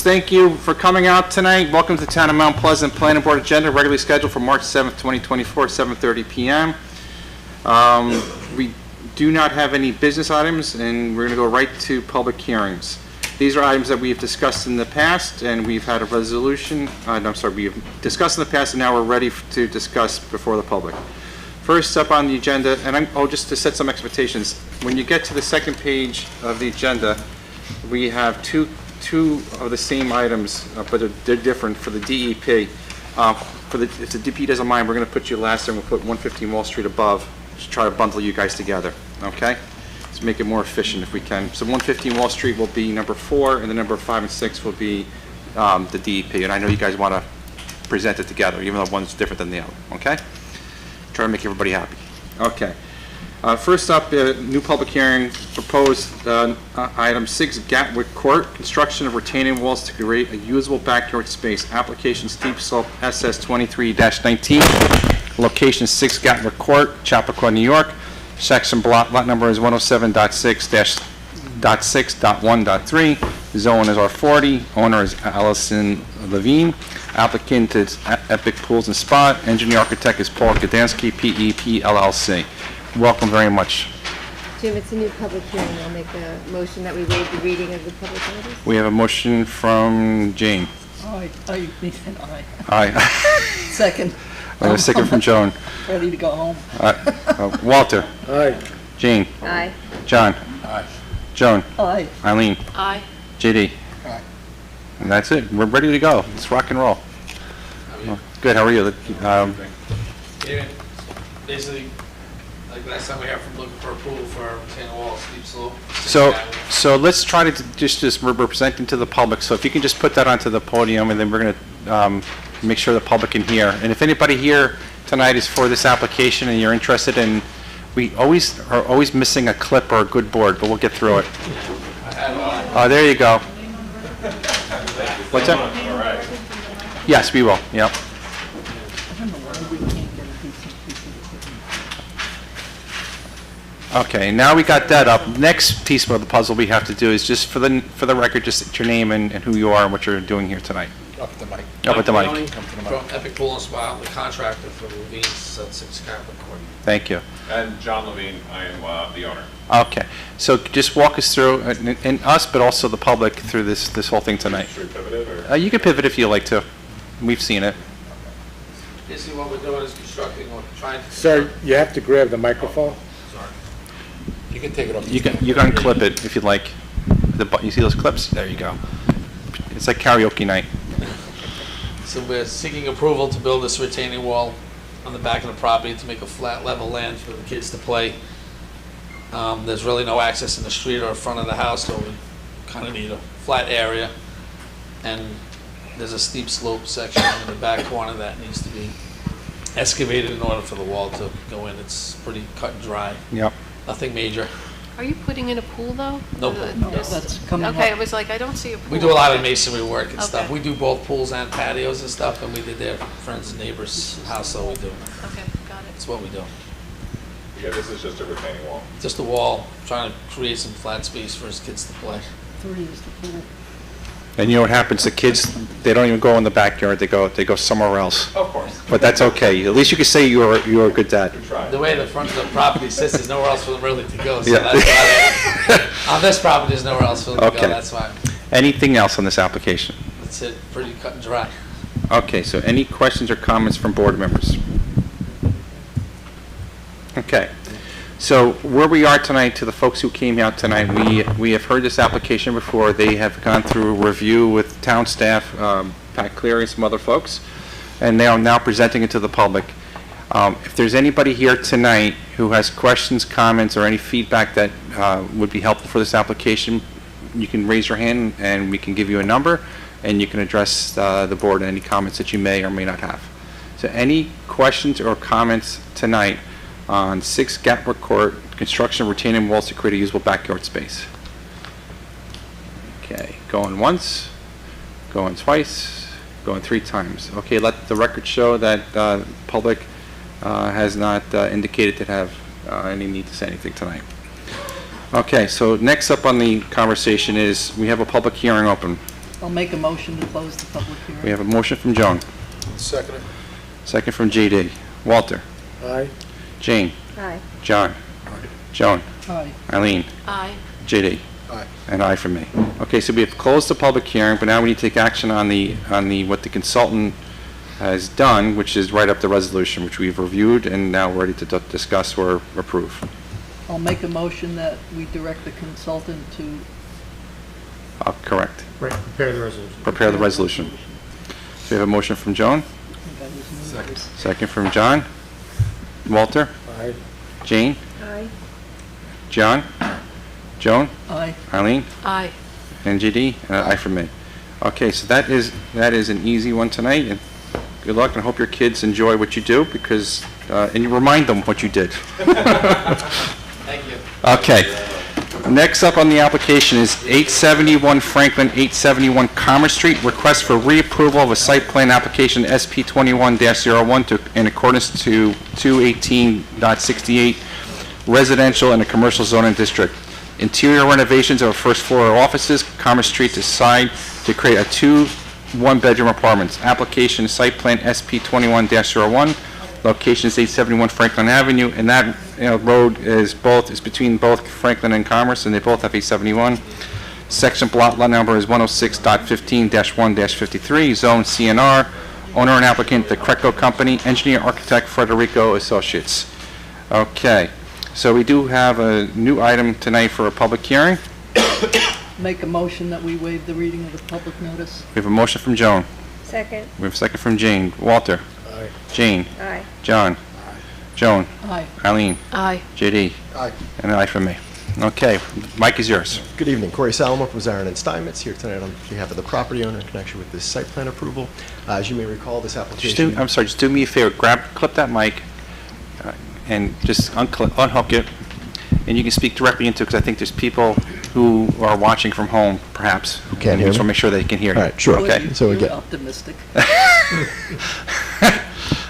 thank you for coming out tonight. Welcome to Town of Mount Pleasant Planning Board Agenda, regularly scheduled for March 7th, 2024, 7:30 p.m. We do not have any business items, and we're going to go right to public hearings. These are items that we've discussed in the past, and we've had a resolution. We've discussed in the past, and now we're ready to discuss before the public. First up on the agenda, and just to set some expectations, when you get to the second page of the agenda, we have two of the same items, but they're different for the DEP. If the DP doesn't mind, we're going to put you last, and we'll put 115 Wall Street above to try to bundle you guys together. Okay? Let's make it more efficient if we can. So 115 Wall Street will be number 4, and the number 5 and 6 will be the DEP. And I know you guys want to present it together, even though one's different than the other. Okay? Try to make everybody happy. Okay. First up, new public hearing, proposed item 6, Gatwick Court, construction of retaining walls to create a usable backyard space. Application steep slope SS 23-19, location 6 Gatwick Court, Chappaqua, New York. Section block, lot number is 107.6-6.1.3. Zone is R40. Owner is Allison Levine. Applicant is Epic Pools and Spa. Engineer architect is Paul Gdansky, PEP LLC. Welcome very much. Jim, it's a new public hearing. I'll make a motion that we waive the reading of the public notice. We have a motion from Jane. Aye. Aye. Second. We have a second from Joan. Ready to go home. Walter. Aye. Jane. Aye. John. Aye. Joan. Aye. Eileen. Aye. JD. Aye. And that's it. We're ready to go. Let's rock and roll. Good. How are you? David, basically, like last time we heard from looking for approval for our retaining wall, steep slope. So let's try to just we're presenting to the public. So if you can just put that onto the podium, and then we're going to make sure the public can hear. And if anybody here tonight is for this application and you're interested in, we are always missing a clip or a good board, but we'll get through it. There you go. What's that? All right. Yes, we will. Yep. I don't know why we can't get a decent piece of equipment. Okay, now we got that up. Next piece of the puzzle we have to do is just for the record, just your name and who you are and what you're doing here tonight. Up at the mic. Up at the mic. Come to the From mic. Epic Pool and Spa, the contractor for Levine's at 6 Catholic Court. Thank you. And John Levine, I am the owner. Okay, so just walk us through, and us, but also the public through this whole thing tonight. Should we pivot it, or? You can pivot if you like to. We've seen it. Basically, what we're doing is constructing, or trying to. Sir, you have to grab the microphone. Sorry. You can take it off. You can clip it if you'd like. You see those clips? There you go. It's like karaoke night. So we're seeking approval to build this retaining wall on the back of the property to make a flat level land for the kids to play. There's really no access in the street or in front of the house, so we kind of need a flat area. And there's a steep slope section in the back corner that needs to be excavated in order for the wall to go in. It's pretty cut and dry, Yep. nothing major. Are you putting in a pool, though? No Or pool. No, just- that's coming up. Okay, I was like, I don't see a pool. We do a lot of masonry work and stuff. Okay. We do both pools and patios and stuff, and we did their friends and neighbors' house, so we do. Okay, got it. That's what we do. Yeah, this is just a retaining wall. Just a wall, trying to create some flat space for his kids to play. 3 is the pool. And you know what happens? The kids, they don't even go in the backyard. They go somewhere else. Of course. But that's okay. At least you can say you're a good dad. We tried. The way the front of the property sits, there's nowhere else for them really to go, so Yeah. that's why. On this property, there's nowhere else for them to Okay. go, that's why. Anything else on this application? That's it, pretty cut and dry. Okay, so any questions or comments from board members? Okay, so where we are tonight, to the folks who came out tonight, we have heard this application before. They have gone through a review with town staff, Pat Cleary and some other folks, and they are now presenting it to the public. If there's anybody here tonight who has questions, comments, or any feedback that would be helpful for this application, you can raise your hand and we can give you a number, and you can address the board and any comments that you may or may not have. So any questions or comments tonight on 6 Gatwick Court, construction of retaining walls to create a usable backyard space? Okay, going once, going twice, going 3 times. Okay, let the record show that public has not indicated to have any need to say anything tonight. Okay, so next up on the conversation is we have a public hearing open. I'll make a motion to close the public hearing. We have a motion from Joan, Second. second from JD. Walter? Aye. Jane? Aye. John? Joan? Aye. Eileen? Aye. JD? Aye. And aye from me. Okay, so we have closed the public hearing, but now we need to take action on the, what the consultant has done, which is write up the resolution, which we've reviewed and now we're ready to discuss or approve. I'll make a motion that we direct the consultant to, Correct. Right, prepare the resolution. Prepare the resolution. So we have a motion from Joan, I think that was numbers. second from John. Walter? Aye. Jane? Aye. John? Joan? Aye. Eileen? Aye. And JD? And aye from me. Okay, so that is an easy one tonight, and good luck, and I hope your kids enjoy what you do, because, and you remind them what you did. Thank you. Okay. Next up on the application is 871 Franklin, 871 Commerce Street, request for reapproval of a site plan application SP 21-01 in accordance to 218.68 residential and a commercial zoning district. Interior renovations of a first floor offices, Commerce Street decide to create a 2 one-bedroom apartments. Application site plan SP 21-01. Location is 871 Franklin Avenue, and that road is between both Franklin and Commerce, and they both have 871. Section lot number is 106.15-1-53, zone CNR. Owner and applicant, the Creco Company. Engineer architect, Frederico Associates. Okay, so we do have a new item tonight for a public hearing. Make a motion that we waive the reading of the public notice. We have a motion from Joan. Second. We have a second from Jane. Walter? Aye. Jane? Aye. John? Joan? Aye. Eileen? Aye. JD? Aye. And an aye from me. Okay, Mike is yours. Good evening, Corey Salomon from Zarin and Steinmetz here tonight on behalf of the property owner in connection with this site plan approval. As you may recall, this application... Just do me a favor, clip that mic, and just unhook it, and you can speak directly into it, because I think there's people who are watching from home, perhaps. Who can't hear just me? want to make sure they can hear you. All right, sure. Okay. So You're again- optimistic.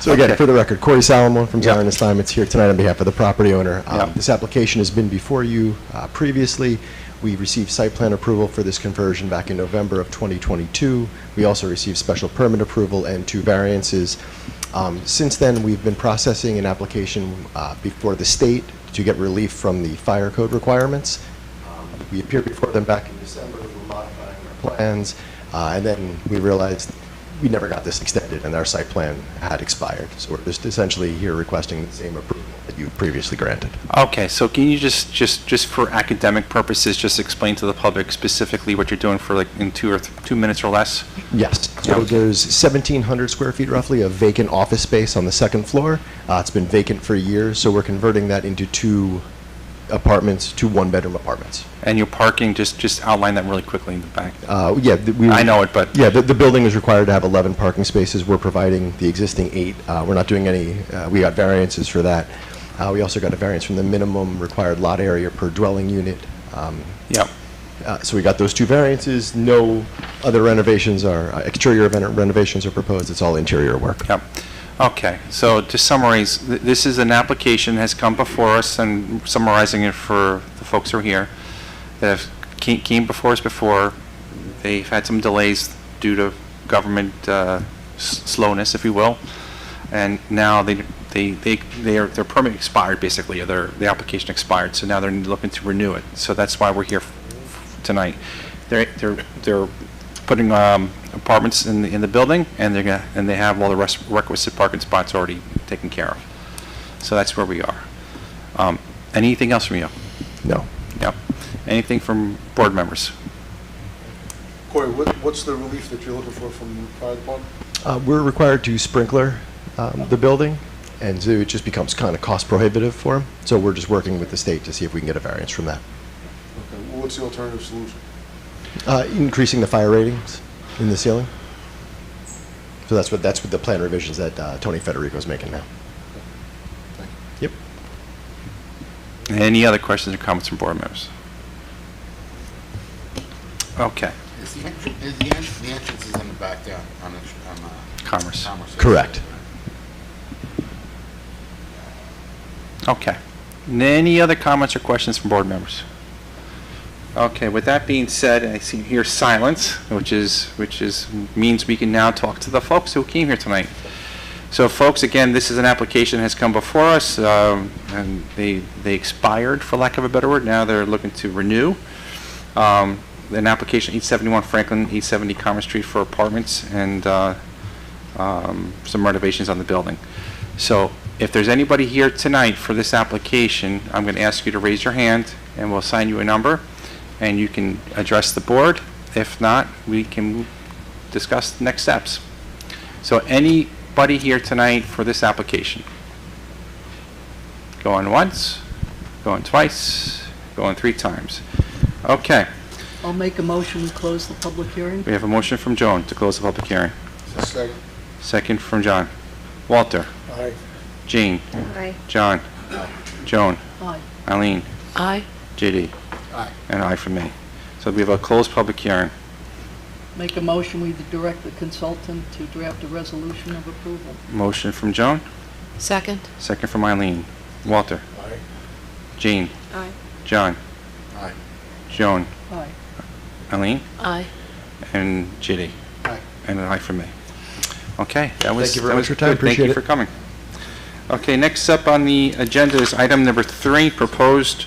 So again, Okay. for the record, Corey Salomon from Yeah. Zarin and Steinmetz here tonight on behalf of the property owner. Yeah. This application has been before you previously. We received site plan approval for this conversion back in November of 2022. We also received special permit approval and 2 variances. Since then, we've been processing an application before the state to get relief from the fire code requirements. We appeared before them back in December, we were modifying our plans, and then we realized we never got this extended, and our site plan had expired. So we're just essentially here requesting the same approval that you previously granted. Okay, so can you just for academic purposes, just explain to the public specifically what you're doing for like in 2 minutes or less? Yes. So Yeah. there's 1,700 square feet roughly of vacant office space on the second floor. It's been vacant for years, so we're converting that into 2 apartments, 2 one-bedroom apartments. And your parking, just outline that really quickly in the back. I know it, but... Yeah, the building is required to have 11 parking spaces. We're providing the existing 8. We're not doing any, we got variances for that. We also got a variance from the minimum required lot area per dwelling unit. Yep. So we got those 2 variances. No other renovations exterior renovations are proposed. It's all interior work. Yep. Okay, so to summarize, this is an application has come before us, and summarizing it for the folks who are here, that have came before us before. They've had some delays due to government slowness, if you will, and now their permit expired, basically, or the application expired, so now they're looking to renew it. So that's why we're here tonight. They're putting apartments in the building, and they have all the requisite parking spots already taken care of. So that's where we are. Anything else from you? No. Yep. Anything from board members? Corey, what's the relief that you're looking for from the fire department? We're required to sprinkler the building, and so it just becomes kind of cost prohibitive for them. So we're just working with the state to see if we can get a variance from that. Okay, well, what's the alternative solution? Increasing the fire ratings in the ceiling. So that's what the plan revisions that Tony Federico is making now. Yep. Any other questions or comments from board members? Okay. The entrance is in the back there on Commerce. Correct. Okay. Any other comments or questions from board members? Okay, with that being said, I see here silence, which means we can now talk to the folks who came here tonight. So folks, again, this is an application that has come before us, and they expired, for lack of a better word. Now they're looking to renew. An application, 871 Franklin, 870 Commerce Street for apartments and some renovations on the building. So if there's anybody here tonight for this application, I'm going to ask you to raise your hand, and we'll assign you a number, and you can address the board. If not, we can discuss the next steps. So anybody here tonight for this application? Going once, going twice, going 3 times. Okay, I'll make a motion to close the public hearing. we have a motion from Joan to close the public hearing. Second. Second from John. Walter, Aye. Jean, Aye. John, Joan, Aye. Eileen, Aye. JD, Aye. and I for me. So we have a closed public hearing. Make a motion, we direct the consultant to draft a resolution of approval. Motion from Joan, Second. second from Eileen. Walter, Aye. Jean, Aye. John, Aye. Joan, Aye. Eileen, Aye. and JD. Aye. And an aye for me. Okay, that was Thank you very that much was for your time. good. Thank you Appreciate for it. coming. Okay, next up on the agenda is item number 3, proposed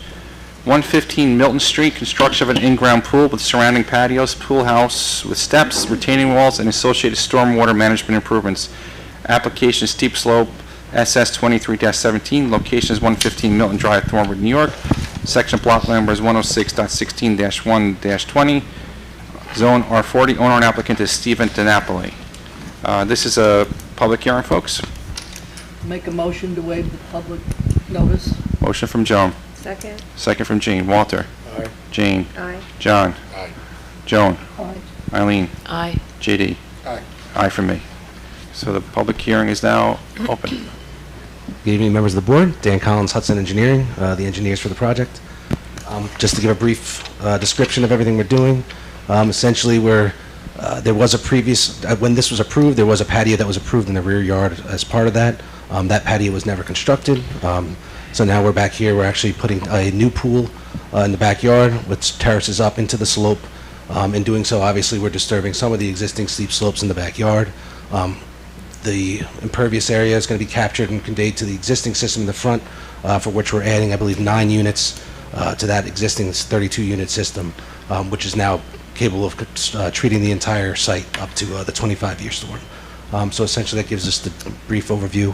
115 Milton Street, construction of an in-ground pool with surrounding patios, pool house with steps, retaining walls, and associated stormwater management improvements. Application steep slope, SS 23-17, location is 115 Milton Drive, Thornwood, New York. Section block number is 106.16-1-20. Zone R40, owner and applicant is Stephen DiNapoli. This is a public hearing, folks. Make a motion to waive the public notice. Motion from Joan, Second. second from Jean. Walter, Aye. Jean, Aye. John, Aye. Joan, Aye. Eileen, Aye. JD. Aye. Aye for me. So the public hearing is now open. Good evening, members of the board. Dan Collins, Hudson Engineering, the engineers for the project. Just to give a brief description of everything we're doing, essentially there was a previous, when this was approved, there was a patio that was approved in the rear yard as part of that. That patio was never constructed. So now we're back here, we're actually putting a new pool in the backyard, which terraces up into the slope. In doing so, obviously, we're disturbing some of the existing steep slopes in the backyard. The impervious area is going to be captured and conveyed to the existing system in the front, for which we're adding, I believe, 9 units to that existing 32-unit system, which is now capable of treating the entire site up to the 25-year storm. So essentially, that gives us the brief overview.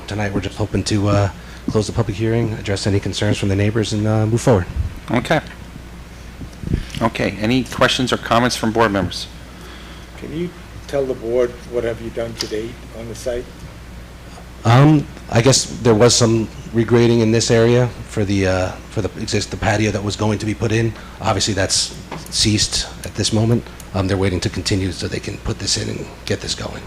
Tonight, we're just hoping to close the public hearing, address any concerns from the neighbors, and move forward. Okay. Okay, any questions or comments from board members? Can you tell the board what have you done to date on the site? I guess there was some regrading in this area for the patio that was going to be put in. Obviously, that's ceased at this moment. They're waiting to continue so they can put this in and get this going.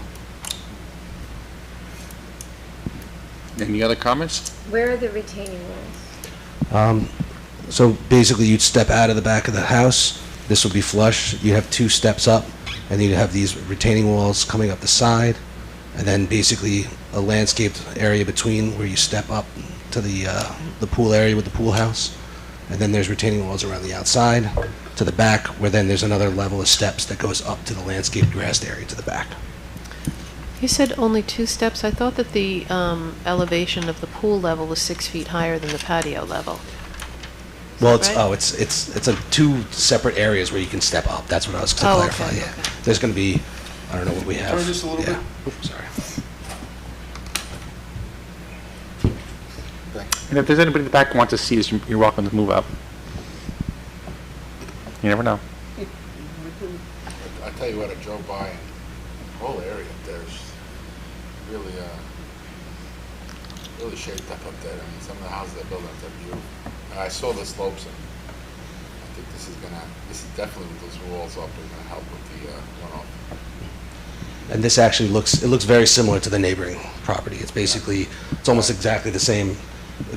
Any other comments? Where are the retaining walls? So basically, you'd step out of the back of the house. This would be flush. You have 2 steps up, and then you have these retaining walls coming up the side, and then basically a landscaped area between where you step up to the pool area with the pool house, and then there's retaining walls around the outside to the back, where then there's another level of steps that goes up to the landscaped grassed area to the back. You said only 2 steps. I thought that the elevation of the pool level was 6 feet higher than the patio level. Well, right? it's a 2 separate areas where you can step up. That's what I was to Oh, clarify. okay, Yeah, okay. there's going to be, I don't know what we have. Turn this a little Yeah. bit. Oops, sorry. And if there's anybody in the back who wants to see this, you're welcome to move up. You never know. I tell you what, I drove by and the whole area up there is really, really shaped up there. I mean, some of the houses they're building up there are beautiful. And I saw the slopes and I think this is definitely with those walls up, is gonna help with the runoff. And this actually looks very similar to the neighboring property. It's basically, it's almost exactly the same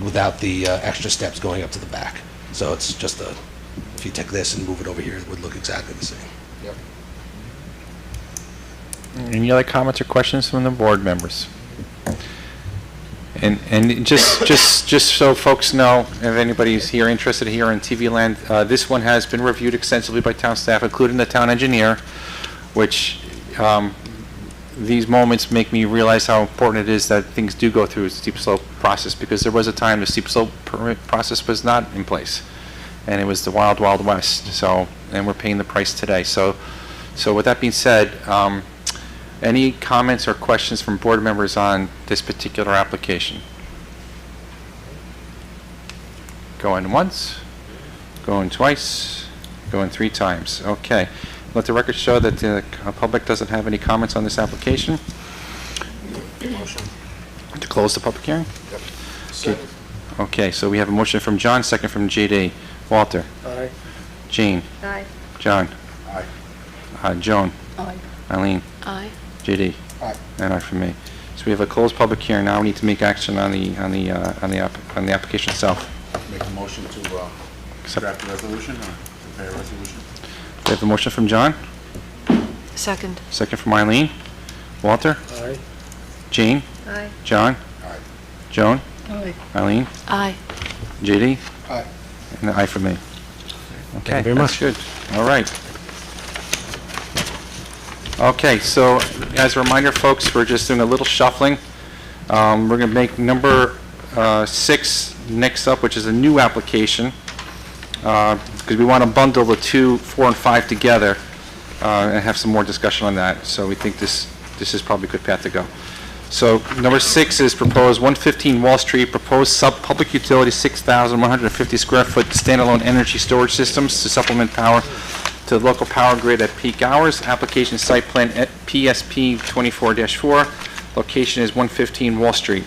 without the extra steps going up to the back. So it's just if you take this and move it over here, it would look exactly the same. Yep. Any other comments or questions from the board members? And just so folks know, if anybody's here interested here in TV land, this one has been reviewed extensively by town staff, including the town engineer, which these moments make me realize how important it is that things do go through a steep slope process, because there was a time the steep slope permit process was not in place, and it was the wild, wild west. So, and we're paying the price today. So with that being said, any comments or questions from board members on this particular application? Going once, going twice, going 3 times. Okay. Let the record show that the public doesn't have any comments on this application. Motion. To close the public hearing? Yep. Second. Okay, so we have a motion from John, second from J.D. Walter? Aye. Jean? Aye. John? Aye. Joan? Aye. Eileen? Aye. J.D.? Aye. And aye for me. So we have a closed public hearing. Now we need to make action on the application itself. Make a motion to draft a resolution or prepare a resolution. We have a motion from John, Second. second from Eileen. Walter? Aye. Jean? Aye. John? Aye. Joan? Aye. Eileen? Aye. J.D.? Aye. And an aye for me. Okay, you very that's much. good. All right. Okay, so as a reminder, folks, we're just doing a little shuffling. We're going to make number 6 next up, which is a new application, because we want to bundle the 2, 4, and 5 together and have some more discussion on that. So we think this is probably a good path to go. So number 6 is proposed 115 Wall Street, proposed sub-public utility 6,150 square foot standalone energy storage systems to supplement power to the local power grid at peak hours. Application site plan at PSP 24-4. Location is 115 Wall Street.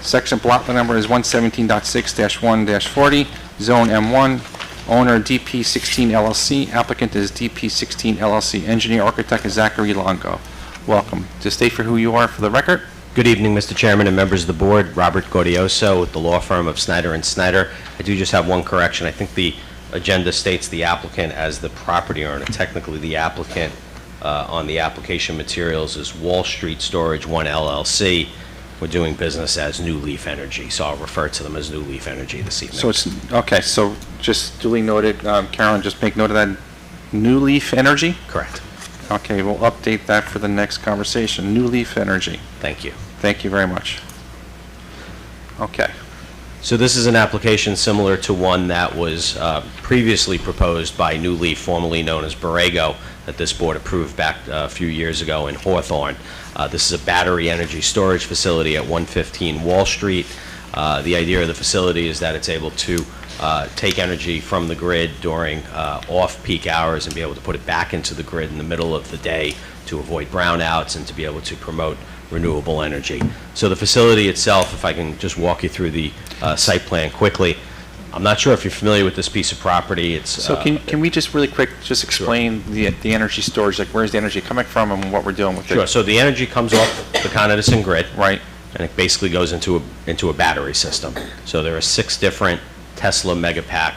Section block number is 117.6-1-40. Zone M1. Owner DP16 LLC. Applicant is DP16 LLC. Engineer architect is Zachary Longo. Welcome. To state for who you are for the record. Good evening, Mr. Chairman and members of the board. Robert Gaudioso with the law firm of Snyder & Snyder. I do just have one correction. I think the agenda states the applicant as the property owner. Technically, the applicant on the application materials is Wall Street Storage 1 LLC. We're doing business as New Leaf Energy, so I'll refer to them as New Leaf Energy this evening. So it's, okay, so just duly noted, Carolyn, just make note of that. New Leaf Energy? Correct. Okay, we'll update that for the next conversation. New Leaf Energy. Thank you. Thank you very much. Okay. So this is an application similar to one that was previously proposed by New Leaf, formerly known as Borrego, that this board approved back a few years ago in Hawthorne. This is a battery energy storage facility at 115 Wall Street. The idea of the facility is that it's able to take energy from the grid during off-peak hours and be able to put it back into the grid in the middle of the day to avoid brownouts and to be able to promote renewable energy. So the facility itself, if I can just walk you through the site plan quickly. I'm not sure if you're familiar with this piece of property. It's So can we just really quick just explain the energy storage, like where's the energy coming from and what we're doing with it? Sure. So the energy comes off the Con Edison grid, Right. and it basically goes into a battery system. So there are 6 different Tesla Megapack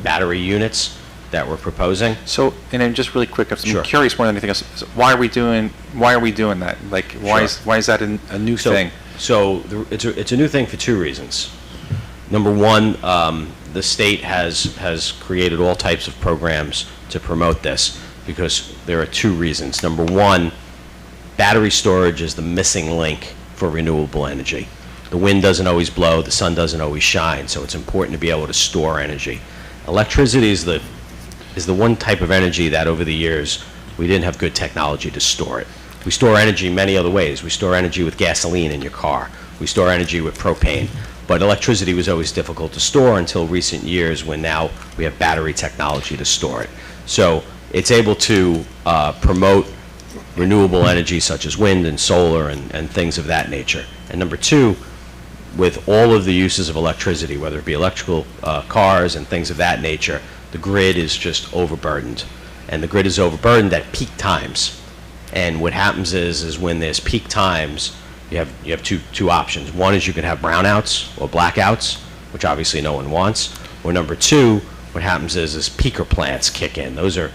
battery units that we're proposing. So, and then just really quick, I'm Sure. curious more than anything else, so why are we doing that? Like, why is that a new thing? So it's a new thing for 2 reasons. Number one, the state has created all types of programs to promote this because there are 2 reasons. Number one, battery storage is the missing link for renewable energy. The wind doesn't always blow, the sun doesn't always shine, so it's important to be able to store energy. Electricity is the one type of energy that over the years we didn't have good technology to store it. We store energy many other ways. We store energy with gasoline in your car. We store energy with propane. But electricity was always difficult to store until recent years when now we have battery technology to store it. So it's able to promote renewable energy such as wind and solar and things of that nature. And number 2, with all of the uses of electricity, whether it be electrical cars and things of that nature, the grid is just overburdened. And the grid is overburdened at peak times. And what happens is when there's peak times, you have two options. One is you can have brownouts or blackouts, which obviously no one wants. Or number 2, what happens is peaker plants kick in. Those are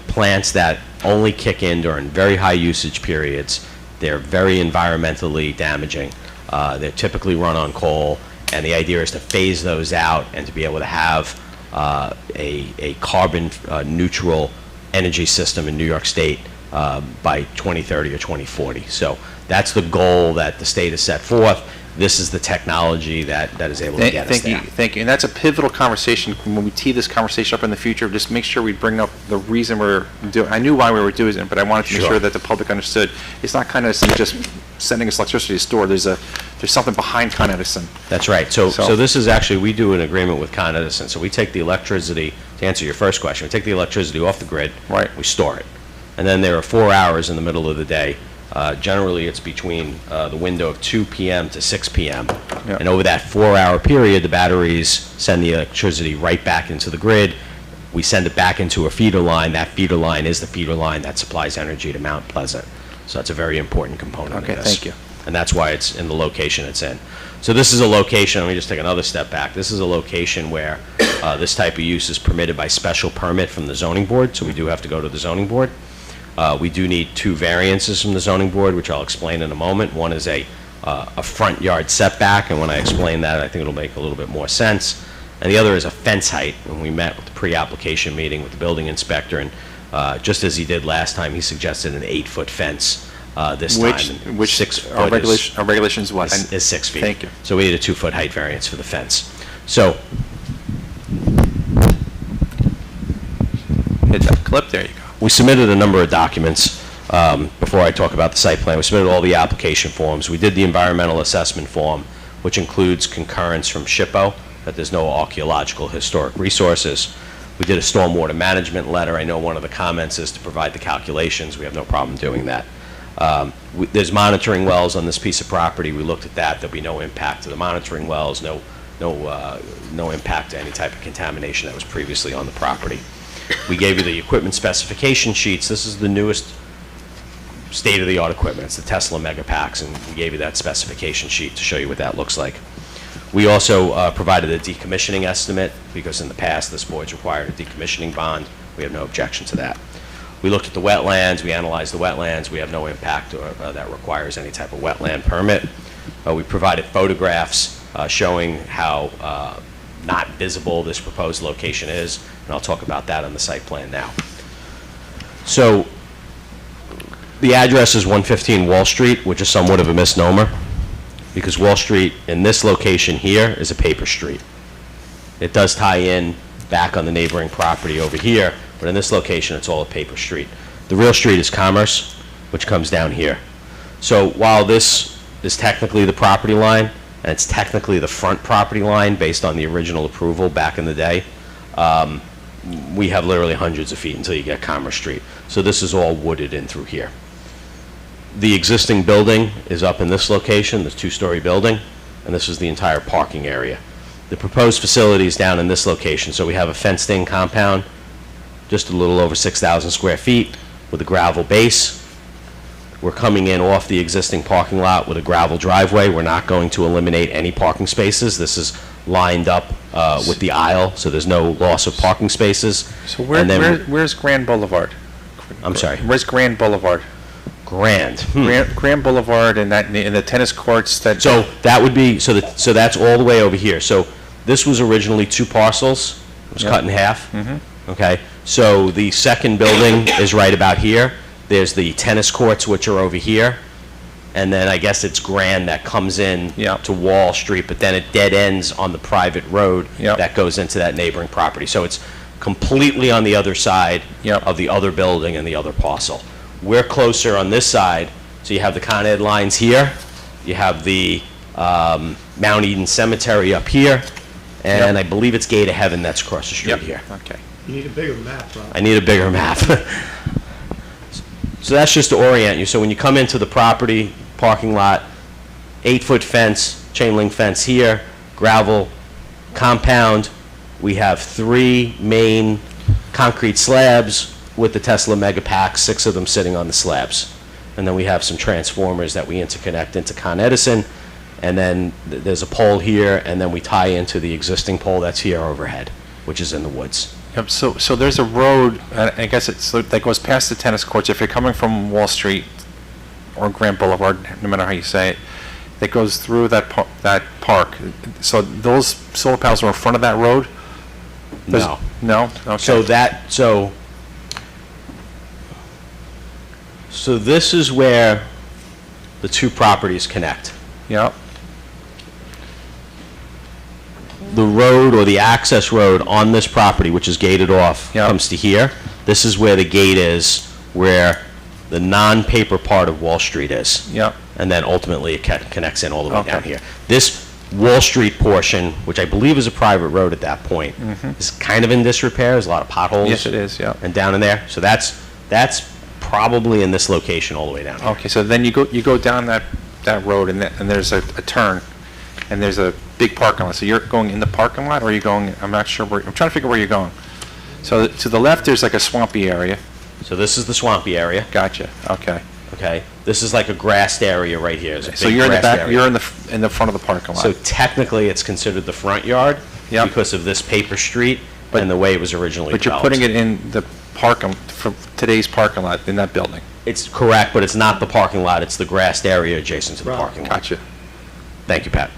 plants that only kick in during very high usage periods. They're very environmentally damaging. They're typically run on coal, and the idea is to phase those out and to be able to have a carbon neutral energy system in New York State by 2030 or 2040. So that's the goal that the state has set forth. This is the technology that is able to get us there. Thank you. And that's a pivotal conversation when we tee this conversation up in the future. Just make sure we bring up the reason we're doing. I knew why we were doing it, but I wanted to make Sure. sure that the public understood. It's not Con Edison just sending us electricity to store. There's something behind Con Edison. That's right. So this is actually, we do an agreement with Con Edison. So we take the electricity, to answer your first question, we take the electricity off the grid. Right. We store it. And then there are 4 hours in the middle of the day. Generally, it's between the window of 2 p.m. to 6 p.m. Yeah. And over that 4-hour period, the batteries send the electricity right back into the grid. We send it back into a feeder line. That feeder line is the feeder line that supplies energy to Mount Pleasant. So that's a very important component of Okay, this. thank you. And that's why it's in the location it's in. So this is a location, let me just take another step back. This is a location where this type of use is permitted by special permit from the zoning board, so we do have to go to the zoning board. We do need 2 variances from the zoning board, which I'll explain in a moment. One is a front yard setback, and when I explain that, I think it'll make a little bit more sense. And the other is a fence height. When we met with the pre-application meeting with the building inspector, and just as he did last time, he suggested an 8-foot fence this time. Which 6 foot our regulations what? is 6 feet. Thank you. So we need a 2-foot height variance for the fence. So Hit that clip. There you go. we submitted a number of documents before I talk about the site plan. We submitted all the application forms. We did the environmental assessment form, which includes concurrence from SHPO that there's no archaeological historic resources. We did a stormwater management letter. I know one of the comments is to provide the calculations. We have no problem doing that. There's monitoring wells on this piece of property. We looked at that. There'll be no impact to the monitoring wells, no impact to any type of contamination that was previously on the property. We gave you the equipment specification sheets. This is the newest state-of-the-art equipment. It's the Tesla Megapacks, and we gave you that specification sheet to show you what that looks like. We also provided a decommissioning estimate, because in the past, this board's required a decommissioning bond. We have no objection to that. We looked at the wetlands. We analyzed the wetlands. We have no impact that requires any type of wetland permit. We provided photographs showing how not visible this proposed location is, and I'll talk about that on the site plan now. So the address is 115 Wall Street, which is somewhat of a misnomer, because Wall Street in this location here is a paper street. It does tie in back on the neighboring property over here, but in this location it's all a paper street. The real street is Commerce, which comes down here. So while this is technically the property line, and it's technically the front property line based on the original approval back in the day, we have literally hundreds of feet until you get Commerce Street. So this is all wooded in through here. The existing building is up in this location, this 2-story building, and this is the entire parking area. The proposed facility is down in this location, so we have a fenced-in compound, just a little over 6,000 square feet with a gravel base. We're coming in off the existing parking lot with a gravel driveway. We're not going to eliminate any parking spaces. This is lined up with the aisle, so there's no loss of parking spaces. So where's Grand Boulevard? I'm sorry. Where's Grand Boulevard? Grand. Grand Boulevard and in the tennis courts that. So that would be, so that's all the way over here. So this was originally 2 parcels. It was cut in half. Okay. So the second building is right about here. There's the tennis courts, which are over here. And then I guess it's Grand that comes in to Wall Street, but then it dead ends on the private road that goes into that neighboring property. So it's completely on the other side of the other building and the other parcel. We're closer on this side, so you have the Con Ed lines here, you have the Mount Eden Cemetery up here, and I believe it's Gate of Heaven that's across the street here. Okay. You need a bigger map, Rob. I need a bigger map. So that's just to orient you. So when you come into the property, parking lot, 8-foot fence, chain link fence here, gravel compound. We have 3 main concrete slabs with the Tesla Megapacks, 6 of them sitting on the slabs. And then we have some transformers that we interconnect into Con Edison. And then there's a pole here, and then we tie into the existing pole that's here overhead, which is in the woods. Yep. So there's a road. I guess that goes past the tennis courts. If you're coming from Wall Street or Grand Boulevard, no matter how you say it, that goes through that park. So those solar panels are in front of that road? No. No? Okay. So this is where the two properties connect. Yeah, The road or the access road on this property, which is gated off, Yeah. comes to here. This is where the gate is, where the non-paper part of Wall Street is. yeah, And then ultimately it connects in all the way Okay. down here. This Wall Street portion, which I believe is a private road at that point, is kind of in disrepair. There's a lot of potholes. yes, it is, yeah. And down in there. So that's probably in this location all the way down here. Okay, so then you go down that road, and there's a turn, and there's a big parking lot. So you're going in the parking lot, or are you going, I'm not sure where, I'm trying to figure where you're going. So to the left, there's like a swampy area. So this is the swampy area. Gotcha, okay. Okay. This is like a grassed area right here. There's a So big you're in the grassed back, area. you're in the front of the parking lot. So technically, it's considered the front yard Yep. because of this paper street But- and the way it was originally But you're developed. putting it in the for today's parking lot, in that building. It's correct, but it's not the parking lot. It's the grassed area adjacent to the parking lot. Gotcha. Thank you, Pat.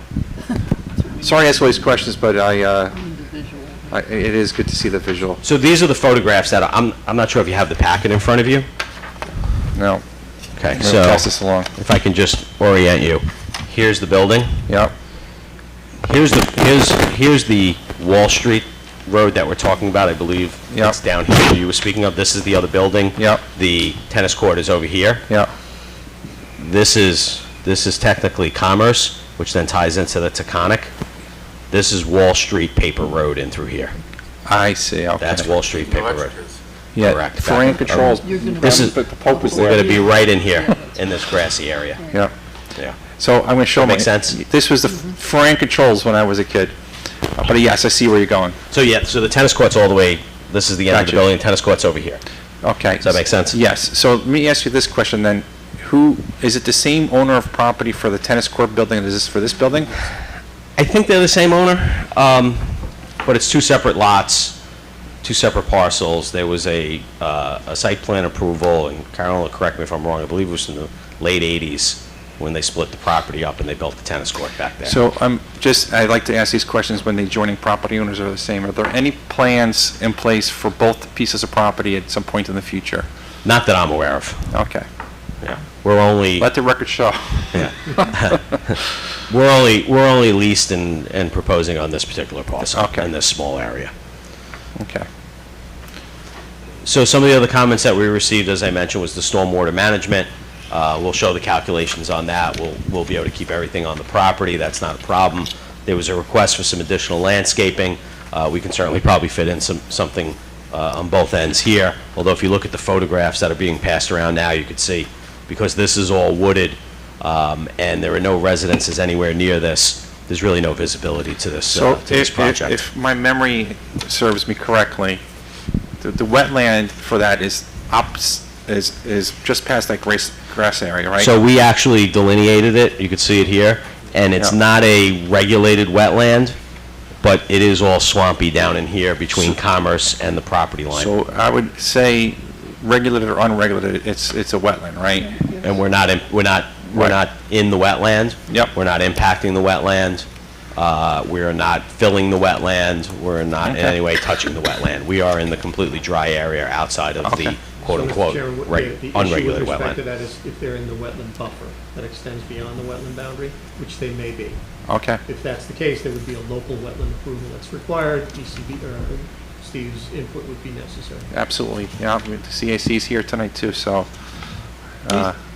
Sorry to ask all these questions, but Individual. it is good to see the visual. So these are the photographs that I'm not sure if you have the packet in front of you. No, Okay, I'm gonna so pass this along. if I can just orient you. Here's the building. Yep, Here's the Wall Street road that we're talking about, I believe. Yep. It's down here you were speaking of. This is the other building. Yep. The tennis court is over here. yep, This is technically Commerce, which then ties into the Taconic. This is Wall Street Paper Road in through here. I see, okay. That's Wall Street Paper Road. Electric is. Yeah, correct. Terrain controls. You're gonna- This is- The Pope was We're there. going to be right in here, in this grassy area. Yeah. Yeah. So I'm going to show That my... make sense? This was the Terrain controls when I was a kid. But yes, I see where you're going. So yeah, so the tennis court's all the way, this is the end of the Gotcha. building, tennis court's over here. Okay. Does that make sense? Yes. So let me ask you this question then. Is it the same owner of property for the tennis court building as this for this building? I think they're the same owner, but it's two separate lots, two separate parcels. There was a site plan approval, and Carol will correct me if I'm wrong, I believe it was in the late 80s when they split the property up and they built the tennis court back there. So I'd like to ask these questions when the adjoining property owners are the same. Are there any plans in place for both pieces of property at some point in the future? Not that I'm aware of. Okay. Yeah. We're only, Let the record show. yeah. We're only leased and proposing on this particular parcel, Okay. in this small area. Okay. So some of the other comments that we received, as I mentioned, was the stormwater management. We'll show the calculations on that. We'll be able to keep everything on the property. That's not a problem. There was a request for some additional landscaping. We can certainly probably fit in something on both ends here. Although if you look at the photographs that are being passed around now, you could see, because this is all wooded and there are no residences anywhere near this, there's really no visibility to this, So to this project. if my memory serves me correctly, the wetland for that is just past that grass area, right? So we actually delineated it, you could see it here, and it's Yeah. not a regulated wetland, but it is all swampy down in here between Commerce and the property line. So I would say regulated or unregulated, it's a wetland, right? And we're not in the wetland. Yep. We're not impacting the wetland. We're not filling the wetland. We're not in Okay. any way touching the wetland. We are in the completely dry area outside of the Okay. quote-unquote So, Mr. Chairman, the unregulated issue with respect to wetland. that is if they're in the wetland buffer that extends beyond the wetland boundary, which they may be. Okay. If that's the case, there would be a local wetland approval that's required. Steve's input would be necessary. Absolutely. Yeah, the CAC is here tonight too, so.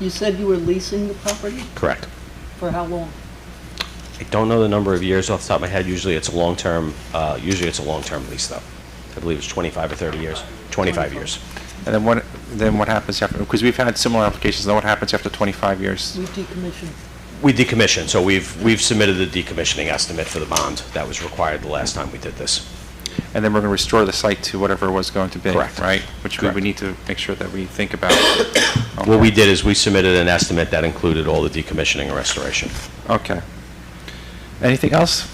You said you were leasing the property? Correct. For how long? I don't know the number of years off the top of my head. Usually it's a long-term lease, though. I believe it's 25 or 30 years. 25 years. And then what happens after, because we've had similar applications, then what happens after 25 years? We decommissioned. We decommission, so we've submitted the decommissioning estimate for the bond. That was required the last time we did this. And then we're going to restore the site to whatever it was going to be, Correct. right? Which we Correct. would need to make sure that we think about. What we did is we submitted an estimate that included all the decommissioning and restoration. Okay. Anything else?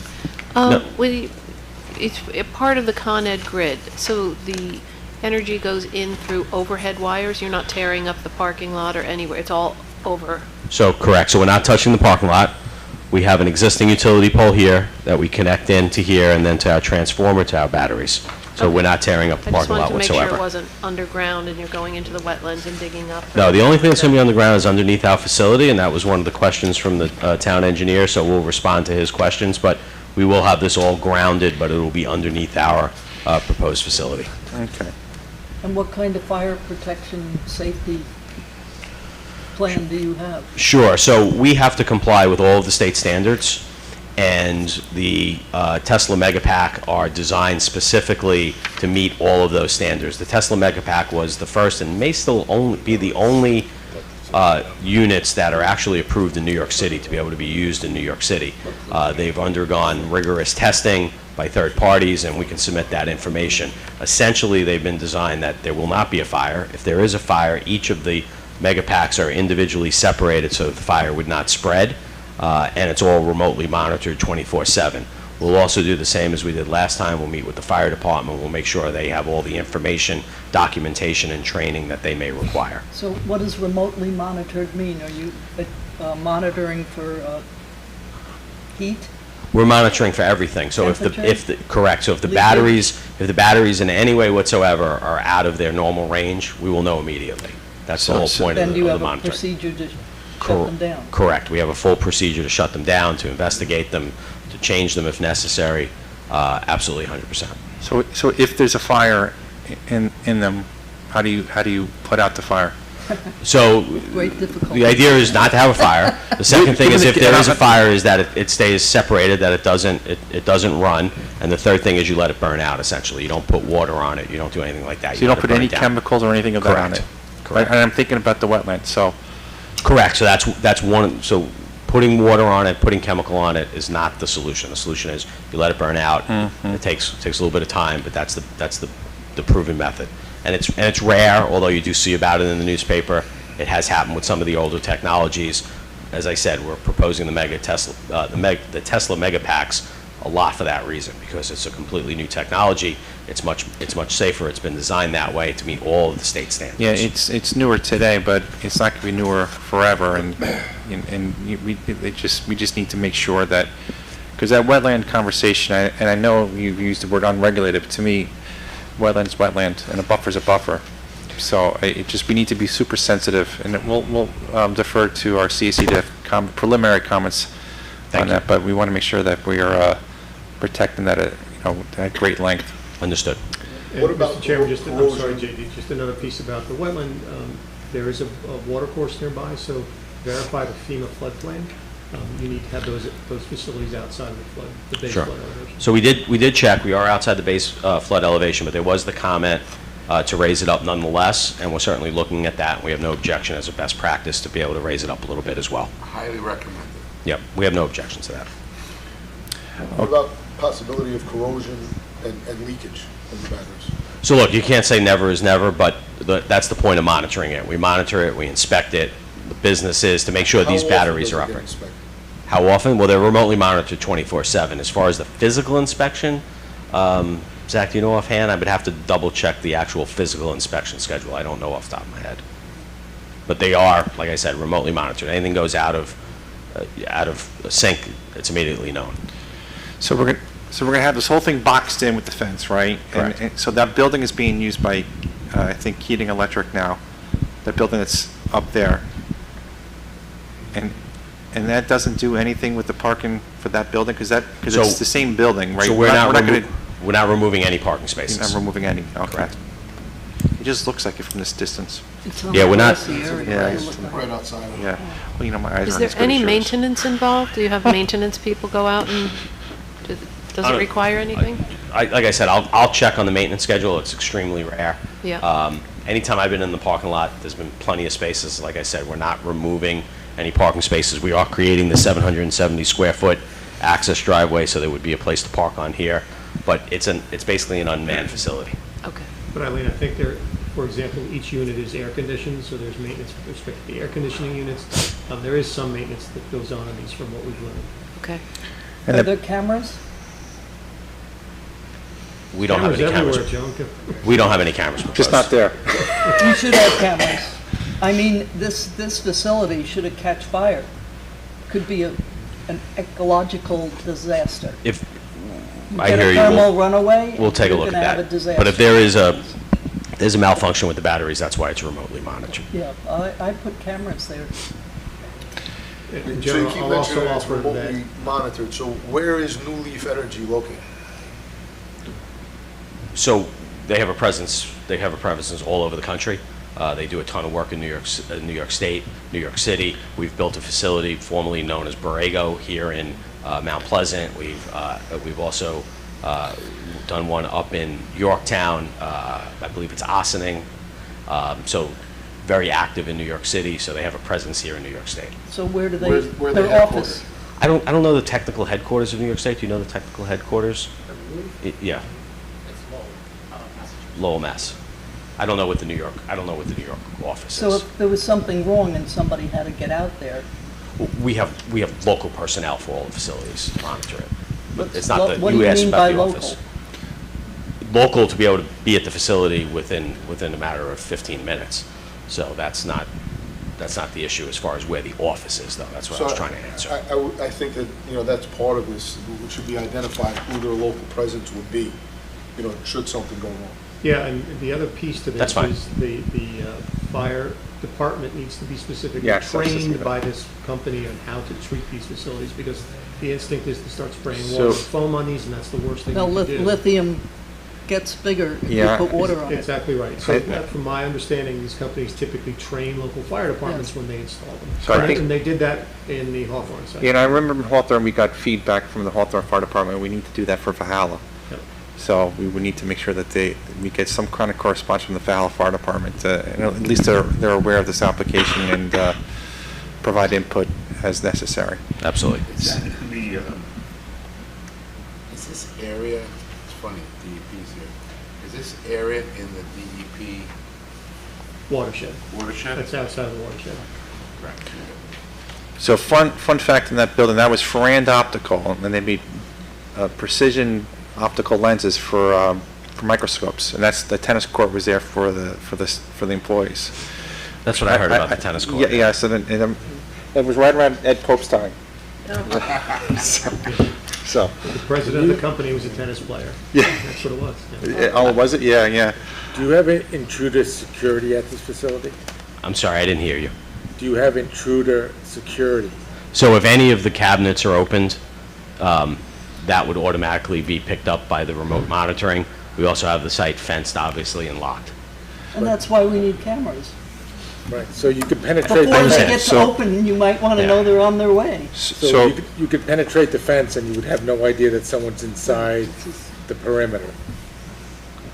No. It's a part of the Con Ed grid, so the energy goes in through overhead wires? You're not tearing up the parking lot or anywhere? It's all over? So, correct. So we're not touching the parking lot. We have an existing utility pole here that we connect into here and then to our transformer to our batteries. So we're not tearing up the I just parking wanted lot to make sure it whatsoever. wasn't underground and you're going into the wetlands and digging up. No, the only thing that's going to be underground is underneath our facility, and that was one of the questions from the town engineer, so we'll respond to his questions. But we will have this all grounded, but it will be underneath our proposed facility. Okay. And what kind of fire protection, safety plan do you have? Sure. So we have to comply with all of the state standards, and the Tesla Megapack are designed specifically to meet all of those standards. The Tesla Megapack was the first and may still be the only units that are actually approved in New York City to be able to be used in New York City. They've undergone rigorous testing by third parties, and we can submit that information. Essentially, they've been designed that there will not be a fire. If there is a fire, each of the Megapacks are individually separated so that the fire would not spread, and it's all remotely monitored 24/7. We'll also do the same as we did last time. We'll meet with the fire department. We'll make sure they have all the information, documentation, and training that they may require. So what does remotely monitored mean? Are you monitoring for heat? We're monitoring for everything. So correct. So if the Leakage? batteries in any way whatsoever are out of their normal range, we will know immediately. That's the whole point of Then do you the have a monitoring. procedure to shut them down? Correct. We have a full procedure to shut them down, to investigate them, to change them if necessary. Absolutely 100%. So if there's a fire in them, how do you put out the fire? So Great difficulty. the idea is not to have a fire. The second thing is if there is a fire is that it stays separated, that it doesn't run. And the third thing is you let it burn out, essentially. You don't put water on it. You don't do anything like that. So you don't let it put burn any down. chemicals or anything of that on it? Correct. And I'm thinking about the wetland, so. Correct. So that's one. So putting water on it, putting chemical on it is not the solution. The solution is you let it burn out. It takes a little bit of time, but that's the proven method. And it's rare, although you do see about it in the newspaper. It has happened with some of the older technologies. As I said, we're proposing the Tesla Megapacks a lot for that reason, because it's a completely new technology. It's much safer. It's been designed that way to meet all of the state standards. Yeah, it's newer today, but it's not going to be newer forever, and we just need to make sure that, because that wetland conversation, and I know you've used the word unregulated, but to me, wetland is wetland, and a buffer is a buffer. So we need to be super sensitive, and we'll defer to our CAC to preliminary comments on that, but we want to make sure that we are protecting that at great length. Understood. And What about Mr. Chairman, I'm corrosion? sorry, JD, just another piece about the wetland. There is a water course nearby, so verify the FEMA flood plan. You need to have those facilities outside of the flood, the base Sure. flood elevation. So we did check. We are outside the base flood elevation, but there was the comment to raise it up nonetheless, and we're certainly looking at that. We have no objection as a best practice to be able to raise it up a little bit as well. Highly recommended. Yep, we have no objection to that. What about possibility of corrosion and leakage of the batteries? So look, you can't say never is never, but that's the point of monitoring it. We monitor it, we inspect it. The business is to make sure these batteries are operating. How often? Well, they're remotely monitored 24/7. As far as the physical inspection, Zach, do you know offhand? I would have to double check the actual physical inspection schedule. I don't know off the top of my head. But they are, like I said, remotely monitored. Anything goes out of sync, it's immediately known. So we're gonna have this whole thing boxed in with the fence, right? Correct. And so that building is being used by, I think, Keating Electric now. That building that's up there. And that doesn't do anything with the parking for that building, because So- it's the same building, right? So we're not removing any parking You're spaces. not removing any, okay. Correct. It just looks like it from this distance. It's on Yeah, we're the not- grassy area. Yeah, It it's looks like- Right outside of it. Yeah, well, my eyes Is aren't there as good any as yours. maintenance involved? Do you have maintenance people go out and, does it require anything? Like I said, I'll check on the maintenance schedule. It's extremely rare. Yeah. Anytime I've been in the parking lot, there's been plenty of spaces. Like I said, we're not removing any parking spaces. We are creating the 770 square foot access driveway, so there would be a place to park on here. But it's basically an unmanned facility. Okay. But Eileen, I think there, for example, each unit is air conditioned, so there's maintenance with respect to the air conditioning units. There is some maintenance that goes on in these from what we've learned. Okay. And Are the- there cameras? We don't have any cameras. Everywhere, Joan. We don't have any cameras proposed. Just not there. You should have cameras. I mean, this facility, should it catch fire, could be an ecological disaster. If, You I get hear a you. thermal runaway. We'll take a you're look gonna at have a that. But if disaster. there's a malfunction with the batteries, that's why it's remotely monitored. Yeah, I put cameras there. In So you general, keep I'll also mentioning it's offer that, remotely monitored, so where is New Leaf Energy located? So they have a presence all over the country. They do a ton of work in New York State, New York City. We've built a facility formerly known as Borrego here in Mount Pleasant. We've also done one up in Yorktown. I believe it's Ossining. So very active in New York City. So they have a presence here in New York State. So where do they, Where they their office? I don't know the technical headquarters of New York State. Do you know the technical headquarters? Yeah. Lowell, Mass. I don't know what the New York office So is. if there was something wrong and somebody had to get out there, We have local personnel for all the facilities to monitor it. But It's not what do you asked mean about by the local? office. Local to be able to be at the facility within a matter of 15 minutes. So that's not the issue as far as where the office is, though. That's what I was trying to answer. I think that, that's part of this, it should be identified who their local presence would be, should something go wrong. yeah, and the other piece to That's this fine. is the fire department needs to be specifically Yes, that's just- trained by this company on how to treat these facilities, because the instinct is to start spraying So- water with foam on these, and that's the worst thing now you can do. lithium gets bigger if you Yeah. put water on it. Exactly right. So I- from my understanding, these companies typically train local fire departments when they install them. So I think- And they did that in the Hawthorne site. I remember in Hawthorne, we got feedback from the Hawthorne Fire Department, we need to do that for Valhalla. Yep. So we would need to make sure that we get some kind of correspondence from the Valhalla Fire Department, and at least they're aware of this application and provide input as necessary. Absolutely. Is this area, it's funny, DEP's here, is this area in the DEP Watershed. watershed? That's outside of the watershed. Correct. So fun fact in that building, that was Ferrand Optical, and they made precision optical lenses for microscopes, and that's the tennis court was there for the employees. That's what I heard about the tennis court. Yeah, yeah. So then, it was right around Ed Pope's time. So. The president of the company was a tennis player. Yeah. That's what it was. yeah. Oh, was it? Yeah, yeah. Do you have intruder security at this facility? I'm sorry, I didn't hear you. Do you have intruder security? So if any of the cabinets are opened, that would automatically be picked up by the remote monitoring. We also have the site fenced, obviously, and locked. And that's why we need cameras. Right, so you could penetrate Before the they understand. get to fence. open, you might want to Yeah. know they're on their way. So you could penetrate the fence and you would have no idea that someone's inside the perimeter.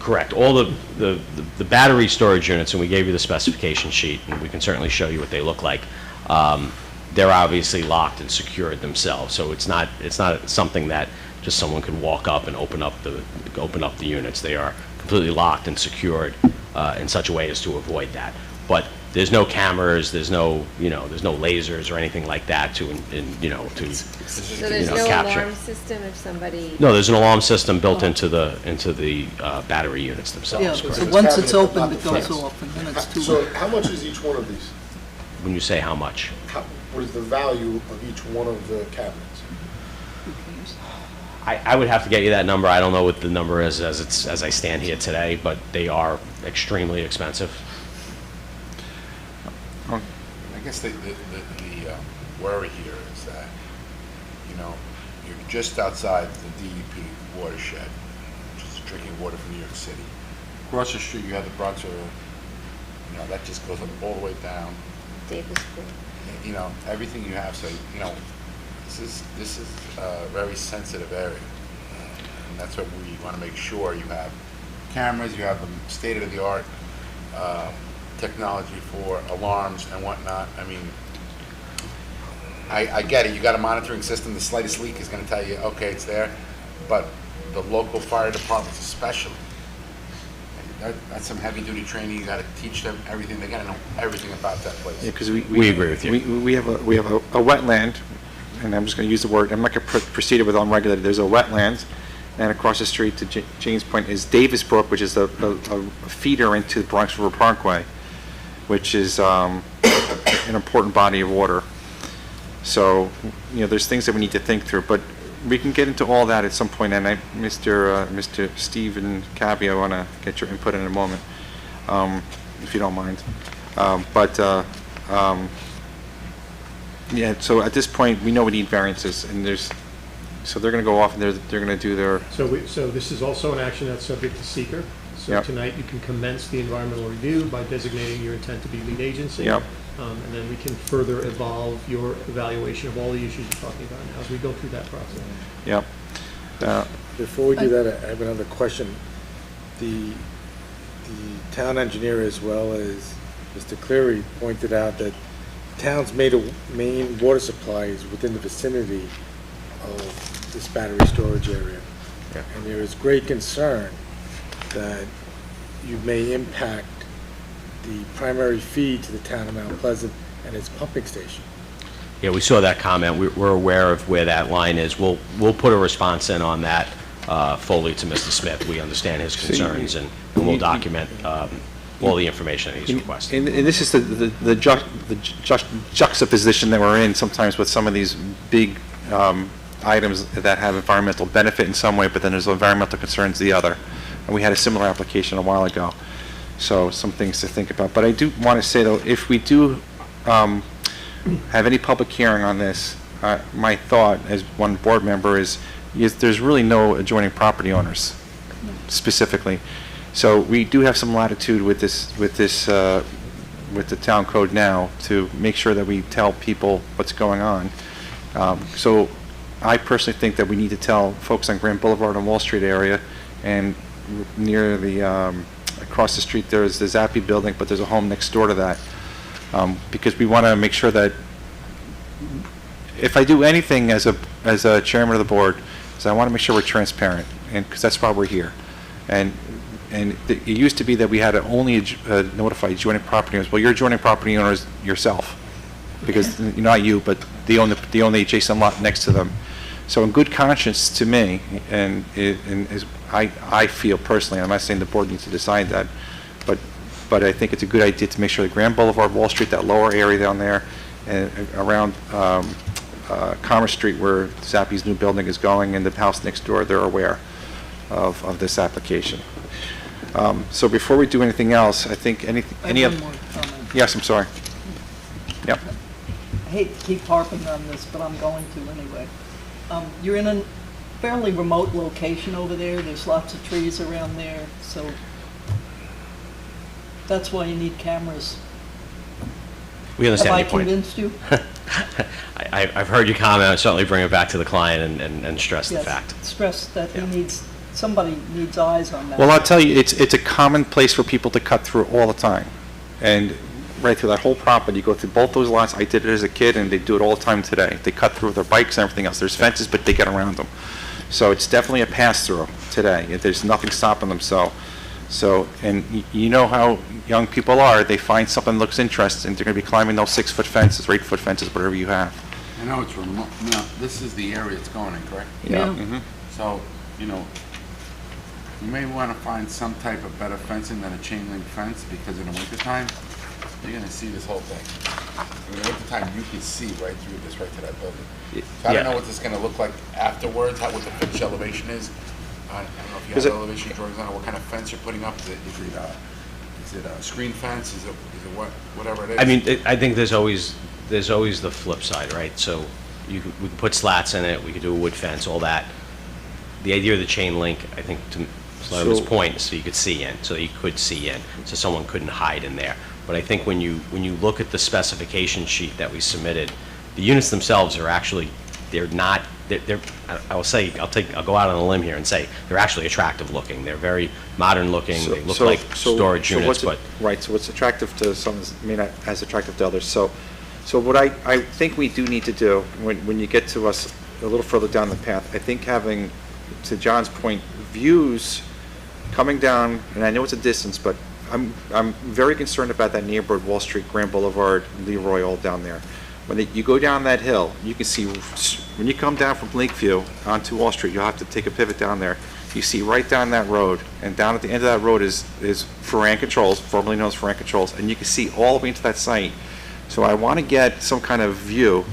Correct. All the battery storage units, and we gave you the specification sheet, and we can certainly show you what they look like. They're obviously locked and secured themselves, so it's not something that just someone could walk up and open up the units. They are completely locked and secured in such a way as to avoid that. But there's no cameras, there's no lasers or anything like that to So there's no capture. alarm system if somebody, No, there's an alarm system built into the battery units Yeah, themselves. so correct. once it's opened, not it the goes fence. off, and then it's too So late. how much is each one of these? When you say how much? What is the value of each one of the cabinets? I would have to get you that number. I don't know what the number is as I stand here today, but they are extremely expensive. I guess the worry here is that, you're just outside the DEP watershed, which is drinking water from New York City. Across the street, you have the Bronx River, that just goes all the way down. Davis School. Everything you have, so, this is a very sensitive area. And that's what we want to make sure you have cameras, you have the state-of-the-art technology for alarms and whatnot. I mean, I get it, you got a monitoring system, the slightest leak is going to tell you, okay, it's there, but the local fire departments especially, that's some heavy-duty training, you got to teach them everything, they got to know everything about that place. Yeah, because We agree with you. We have a wetland, and I'm just going to use the word, I'm not going to proceed it with unregulated. There's a wetland, and across the street to Jane's point is Davis Brook, which is a feeder into the Bronx River Parkway, which is an important body of water. So, there's things that we need to think through, but we can get into all that at some point, and Mr. Stephen Cabby, I want to get your input in a moment, if you don't mind. Yeah, so at this point, we know we need variances, and so they're going to go off and they're going to do their, So this is also an action that's subject to seeker. So Yep. tonight, you can commence the environmental review by designating your intent to be lead agency. Yep. And then we can further evolve your evaluation of all the issues you're talking about now as we go through that process. yep. Before we do that, I have another question. The town engineer, as well as Mr. Cleary, pointed out that town's main water supply is within the vicinity of this battery storage area. Yeah. And there is great concern that you may impact the primary feed to the town of Mount Pleasant and its pumping station. Yeah, we saw that comment. We're aware of where that line is. We'll put a response in on that fully to Mr. Smith. We understand his concerns, and we'll document all the information that he's requesting. And this is the juxtaposition that we're in sometimes with some of these big items that have environmental benefit in some way, but then there's environmental concerns the other. And we had a similar application a while ago. So some things to think about. But I do want to say, though, if we do have any public hearing on this, my thought as one board member is there's really no adjoining property owners specifically. So we do have some latitude with the town code now to make sure that we tell people what's going on. So I personally think that we need to tell folks on Grand Boulevard and Wall Street area, and near the across the street there's the Zappy building, but there's a home next door to that, because we want to make sure that if I do anything as a chairman of the board, is I want to make sure we're transparent, and because that's why we're here. And it used to be that we had to only notify adjoining property owners. Well, you're adjoining property owners yourself, because not you, but they own the adjacent lot next to them. So in good conscience to me, and I feel personally, I'm not saying the board needs to decide that, but I think it's a good idea to make sure that Grand Boulevard, Wall Street, that lower area down there, and around Commerce Street where Zappy's new building is going, and the house next door, they're aware of this application. So before we do anything else, I think any I other... have one more comment. Yes, I'm sorry. Yep. I hate to keep harping on this, but I'm going to anyway. You're in a fairly remote location over there. There's lots of trees around there, so that's why you need cameras. We understand your point. Have I convinced you? I've heard your comment. I certainly bring it back to the client and stress the Yes, fact. stress that somebody needs eyes on that. Well, I'll tell you, it's a common place for people to cut through all the time. And right through that whole property, you go through both those lots. I did it as a kid, and they do it all the time today. They cut through with their bikes and everything else. There's fences, but they get around them. So it's definitely a pass-through today. There's nothing stopping them. So, and you know how young people are. They find something that looks interesting, they're going to be climbing those 6-foot fences, or 8-foot fences, whatever you have. I know it's remote, no, this is the area it's going in, correct? Yeah. Yeah. So, you may want to find some type of better fencing than a chain link fence, because in the wintertime, you're going to see this whole thing. In the wintertime, you can see right through this, right to that building. So I don't know what this is going to look like afterwards, what the pitch elevation is. I don't know if you have elevation drawings on it, what kind of fence you're putting up. Is it a screen fence? Is it whatever it is? I mean, I think there's always the flip side, right? So we can put slats in it, we could do a wood fence, all that. The idea of the chain link, I think, to Solomon's point, so you could see in, so someone couldn't hide in there. But I think when you look at the specification sheet that we submitted, the units themselves are actually, I'll go out on a limb here and say they're actually attractive looking. They're very modern looking. They look like storage units, but Right, so what's attractive to some may not as attractive to others. So what I think we do need to do, when you get to us a little further down the path, I think having, to John's point, views coming down, and I know it's a distance, but I'm very concerned about that neighborhood, Wall Street, Grand Boulevard, Leroy, all down there. When you go down that hill, you can see, when you come down from Lakeview onto Wall Street, you'll have to take a pivot down there. You see right down that road, and down at the end of that road is Ferran Controls, formerly known as Ferran Controls, and you can see all the way into that site. So I want to get some kind of view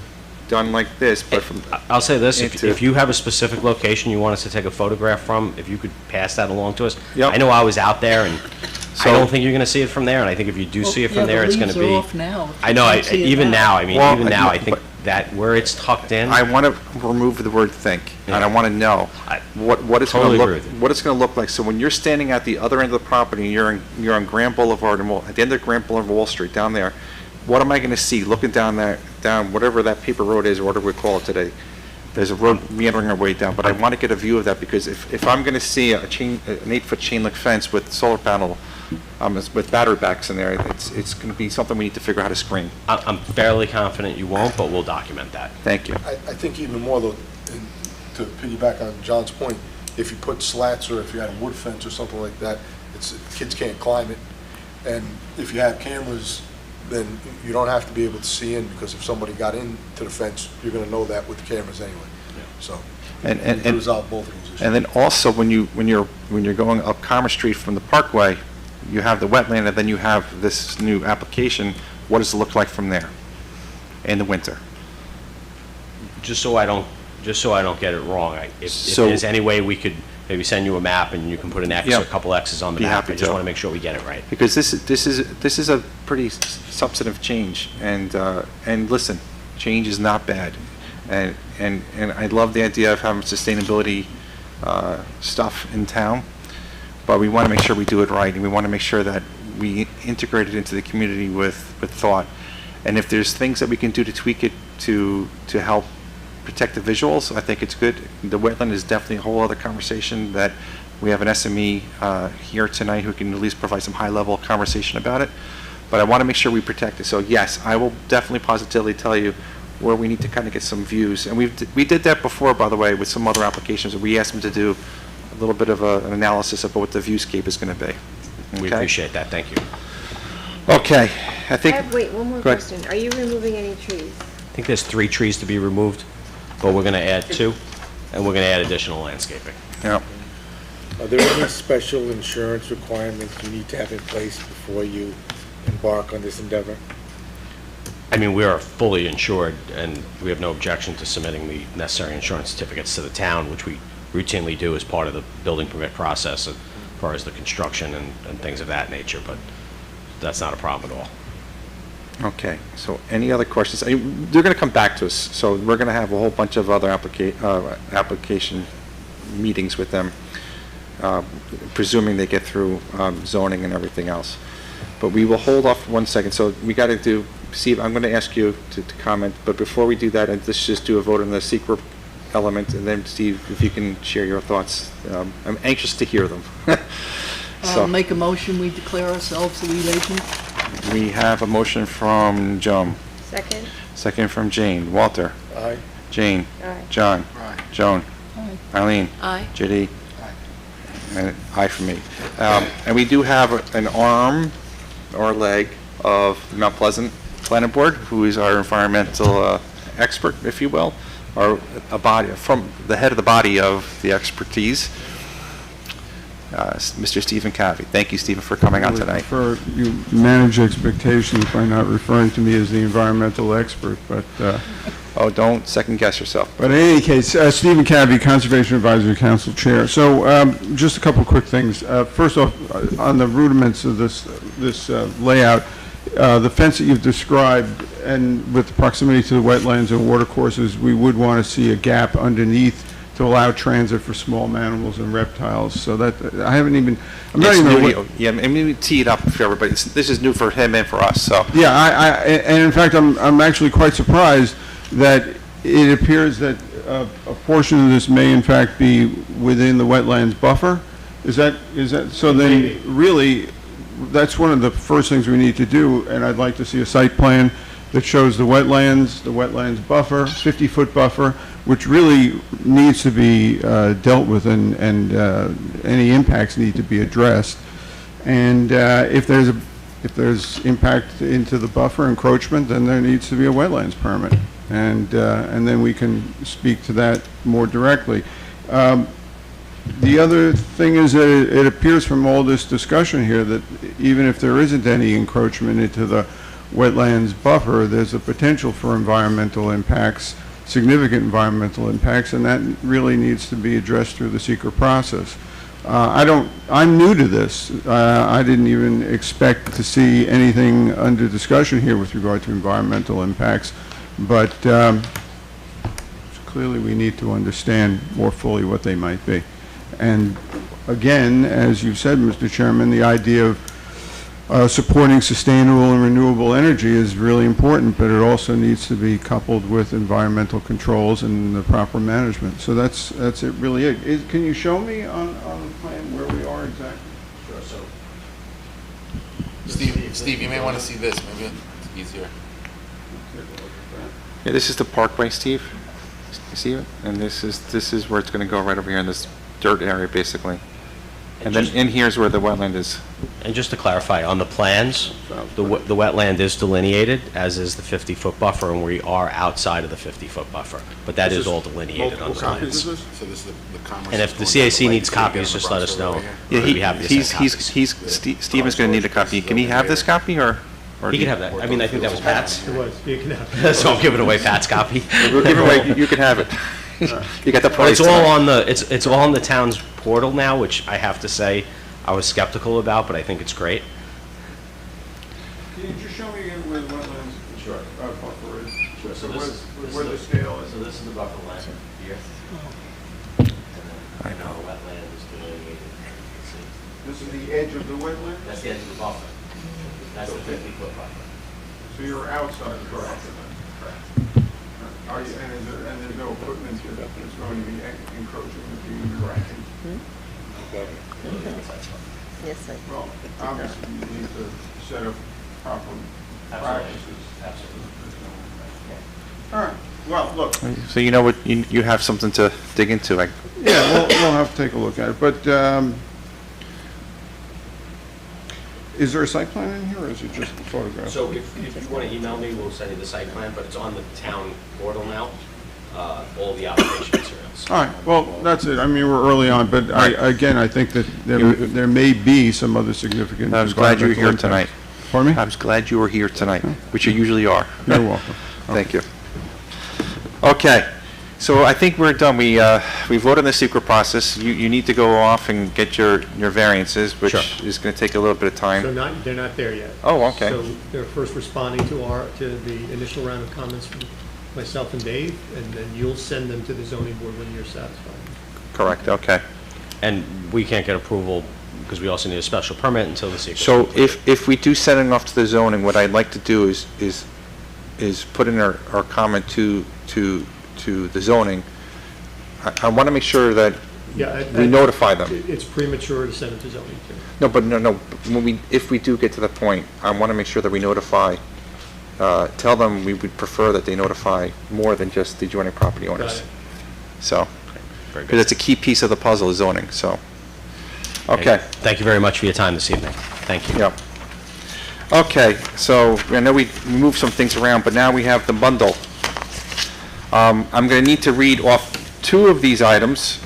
done like this, but from, I'll say this, into- if you have a specific location you want us to take a photograph from, if you could pass that along to us. Yep. I know I was out there, and I So- don't think you're going to see it from there, and I think if you do see it from there, it's going to be... The leaves are off now. I know, You can't see it even now, I mean, Well, even now, I think but- that where it's tucked in... I want to remove the word think, and I want to know what it's going Totally to agree look, with you. what it's going to look like. So when you're standing at the other end of the property, and you're on Grand Boulevard, and at the end of Grand Boulevard, Wall Street, down there, what am I going to see looking down whatever that paper road is, or whatever we call it today? There's a road meandering our way down, but I want to get a view of that, because if I'm going to see an 8-foot chain link fence with solar panel, with battery backs in there, it's going to be something we need to figure out how to screen. I'm fairly confident you won't, but we'll document that. Thank you. I think even more though, and to piggyback on John's point, if you put slats or if you had a wood fence or something like that, kids can't climb it. And if you have cameras, then you don't have to be able to see in, because if somebody got into the fence, you're gonna know that with the cameras anyway. So, And- we can resolve both of those issues. And then also, when you're going up Commerce Street from the Parkway, you have the wetland, and then you have this new application. What does it look like from there in the winter? Just so I don't get it wrong, if So- there's any way we could maybe send you a map and you can put an X Yeah. or a couple X's on the Be map, happy I just to. want to make sure we get it right. Because this is a pretty substantive change, and listen, change is not bad, and I love the idea of having sustainability stuff in town, but we want to make sure we do it right, and we want to make sure that we integrate it into the community with thought. And if there's things that we can do to tweak it to help protect the visuals, I think it's good. The wetland is definitely a whole other conversation that we have an SME here tonight who can at least provide some high-level conversation about it. But I want to make sure we protect it. So yes, I will definitely positively tell you where we need to kind of get some views. And we did that before, by the way, with some other applications. We asked them to do a little bit of an analysis of what the viewscape is going to be. We Okay? appreciate that, thank you. Okay, I think. Wait, one more Go ahead. question. Are you removing any trees? I think there's 3 trees to be removed, but we're going to add 2, and we're going to add additional landscaping. Yeah. Are there any special insurance requirements you need to have in place before you embark on this endeavor? I mean, we are fully insured, and we have no objection to submitting the necessary insurance certificates to the town, which we routinely do as part of the building permit process as far as the construction and things of that nature, but that's not a problem at all. Okay, so any other questions? They're going to come back to us, so we're going to have a whole bunch of other application meetings with them, presuming they get through zoning and everything else. But we will hold off 1 second. So we got to do, Steve, I'm going to ask you to comment, but before we do that, let's just do a vote on the secret element, and then Steve, if you can share your thoughts. I'm anxious to hear them. So Make a motion, we declare ourselves the lead agent. we have a motion from Joan, Second? second from Jane. Walter? Aye. Jane? Aye. John? Aye. Joan? Aye. Eileen? Aye. JD? And aye for me. And we do have an arm or leg of Mount Pleasant Planning Board, who is our environmental expert, if you will, or a body, from the head of the body of the expertise, Mr. Stephen Cavey. Thank you, Stephen, for coming out tonight. For you manage expectations by not referring to me as the environmental expert, but Oh, don't second guess yourself. in any case, Stephen Cavey, Conservation Advisory Council Chair. So just a couple quick things. First off, on the rudiments of this layout, the fence that you've described, and with the proximity to the wetlands and watercourses, we would want to see a gap underneath to allow transit for small mammals and reptiles. So that, I haven't even, I'm not It's even... new to you. Yeah, and maybe tee it up for everybody. This is new for him and for us, so. Yeah, and in fact, I'm actually quite surprised that it appears that a portion of this may in fact be within the wetlands buffer. Is that, so then really, that's one of the first things we need to do, and I'd like to see a site plan that shows the wetlands buffer, 50-foot buffer, which really needs to be dealt with, and any impacts need to be addressed. And if there's impact into the buffer encroachment, then there needs to be a wetlands permit, and then we can speak to that more directly. The other thing is that it appears from all this discussion here that even if there isn't any encroachment into the wetlands buffer, there's a potential for environmental impacts significant environmental impacts, and that really needs to be addressed through the secret process. I'm new to this. I didn't even expect to see anything under discussion here with regard to environmental impacts, but clearly we need to understand more fully what they might be. And again, as you said, Mr. Chairman, the idea of supporting sustainable and renewable energy is really important, but it also needs to be coupled with environmental controls and the proper management. So that's it really. Can you show me on the plan where we are exactly? Sure, so Steve, you may want to see this, maybe it's easier. Yeah, this is the parkway, Steve. You see it? And this is where it's going to go, right over here in this dirt area, basically. And then in here's where the wetland is. And just to clarify, on the plans, the wetland is delineated, as is the 50-foot buffer, and we are outside of the 50-foot buffer. But that is all delineated on the plans. So this is the Commerce. And if the CAC needs copies, just let us know. Yeah, We'd be happy to send copies. Steven's going to need a copy. Can he have this copy, or? He can have that. I mean, I think that was Pat's. It was, you can have it. So I'm giving away Pat's copy. We'll give it away. You can have it. You got the Well, price. it's all tonight. on it's all on the town's portal now, which I have to say I was skeptical about, but I think it's great. Can you just show me again where the wetlands buffer is? Sure, so Where the scale is? So this is the buffer line here. I know. The wetland is delineated. This is the edge of the wetland? That's the edge of the buffer. That's the 50-foot buffer. So you're outside the buffer then? Correct. Are you, and there's no equipment here that's going to be encroaching with the... Correct. Yes, sir. Well, obviously you need to set up proper practices. Absolutely. All right, well, look, So you know what, you have something to dig into. yeah, we'll have to take a look at it, but is there a site plan in here, or is it just a photograph? So if you want to email me, we'll send you the site plan, but it's on the town portal now, all the application materials. All right, well, that's it. I mean, we're early on, but again, I think that there may be some other significant... I was glad you were here environmental tonight. impacts. Pardon me? I was glad you were here tonight, which you usually are. You're welcome. Thank you. Okay, so I think we're done. We voted on the secret process. You need to go off and get your variances, which Sure. is going to take a little bit of time. So they're not there yet. Oh, okay. So they're first responding to the initial round of comments from myself and Dave, and then you'll send them to the zoning board when you're satisfied. Correct, okay. And we can't get approval because we also need a special permit until the secret. So if we do send it off to the zoning, what I'd like to do is put in our comment to the zoning. I want to make sure that Yeah, we notify them. It's premature to send it to zoning too. No, but no, if we do get to the point, I want to make sure that we notify, tell them we would prefer that they notify more than just the adjoining property Got owners. it. So, Very because good. it's a key piece of the puzzle, is zoning, so. Okay, Thank you very much for your time this evening. Thank you. yeah. Okay, so I know we moved some things around, but now we have the bundle. I'm going to need to read off two of these items.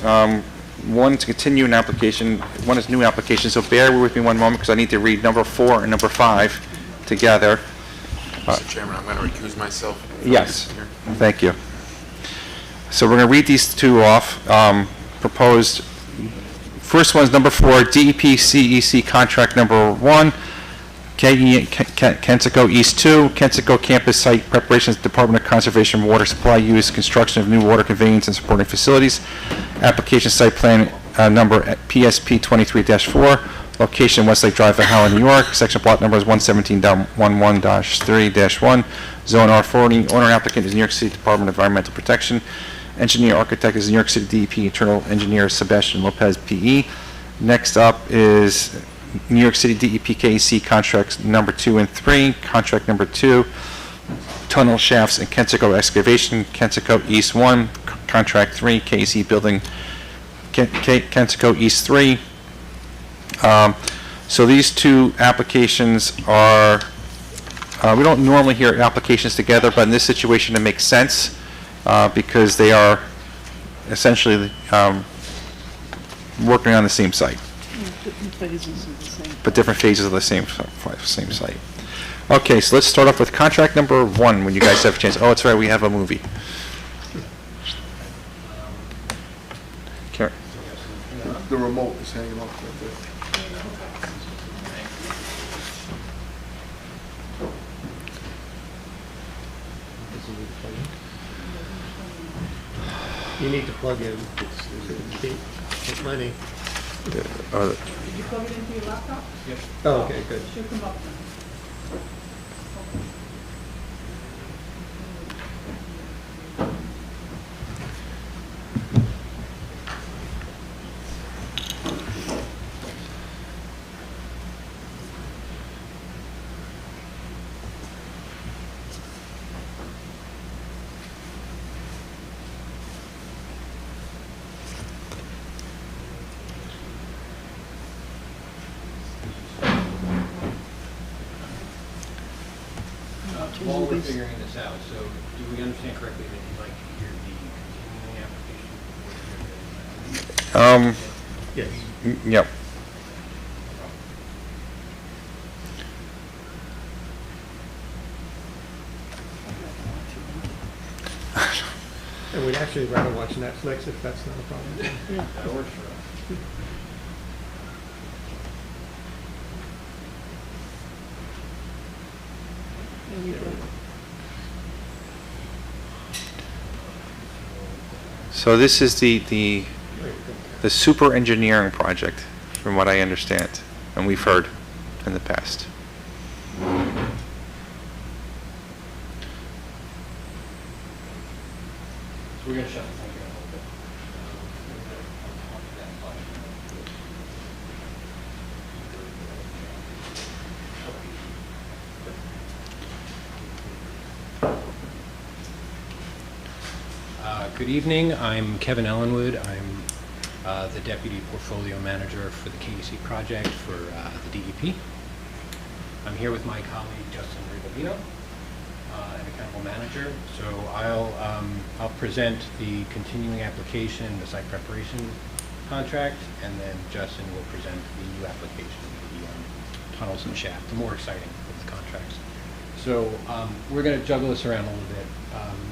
One to continue an application, one is new application, so bear with me one moment because I need to read number 4 and number 5 together. Mr. Chairman, I'm going to recuse myself. from Yes, this here. thank you. So we're going to read these two off. Proposed, first one's number 4, DEP CEC contract number 1, Kensico East 2, Kensico campus site preparations, Department of Conservation Water Supply use, construction of new water conveyance and supporting facilities, application site plan number PSP 23-4, location Westlake Drive, Howard, New York, section plot number is 117.11-3-1, zone R40, owner applicant is New York City Department of Environmental Protection, engineer architect is New York City DEP, internal engineer Sebastian Lopez, PE. Next up is New York City DEP KEC contracts number 2 and 3, contract number 2, tunnel shafts and Kensico excavation, Kensico East 1, contract 3, KEC building, Kensico East 3. So these two applications are, we don't normally hear applications together, but in this situation it makes sense because they are essentially working on the same site. Different phases of the same. But different phases of the same site. Okay, so let's start off with contract number 1 when you guys have a chance. Oh, it's right, we have a movie. The remote is hanging off right there. You need to plug in. It's money. Did you plug it into your laptop? Yep. Oh, okay, good. Should come up then. While we're figuring this out, so do we understand correctly that you'd like to hear the continuing application? Yes. Yep. And we'd actually rather watch Netflix if that's not a problem. That works for us. So this is the super engineering project, from what I understand, and we've heard in the past. So we're going to shut the thing down a little bit. Good evening. I'm Kevin Ellenwood. I'm the Deputy Portfolio Manager for the KEC project for the DEP. I'm here with my colleague Justin Rigovino, an accountable manager. So I'll present the continuing application, the site preparation contract, and then Justin will present the new application, the tunnels and shaft, the more exciting of the contracts. So we're going to juggle this around a little bit.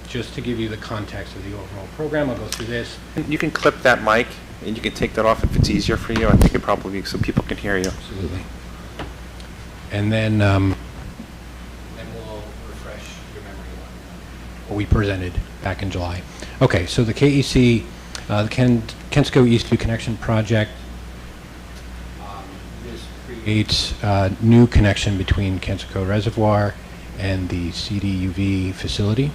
Just to give you the context of the overall program, I'll go through this. You can clip that mic, and you can take that off if it's easier for you. I think it probably, so people can hear you. Absolutely. And then we'll refresh your memory on what we presented back in July. Okay, so the KEC, the Kensico Eastview Connection Project, this creates a new connection between Kensico Reservoir and the CDUV facility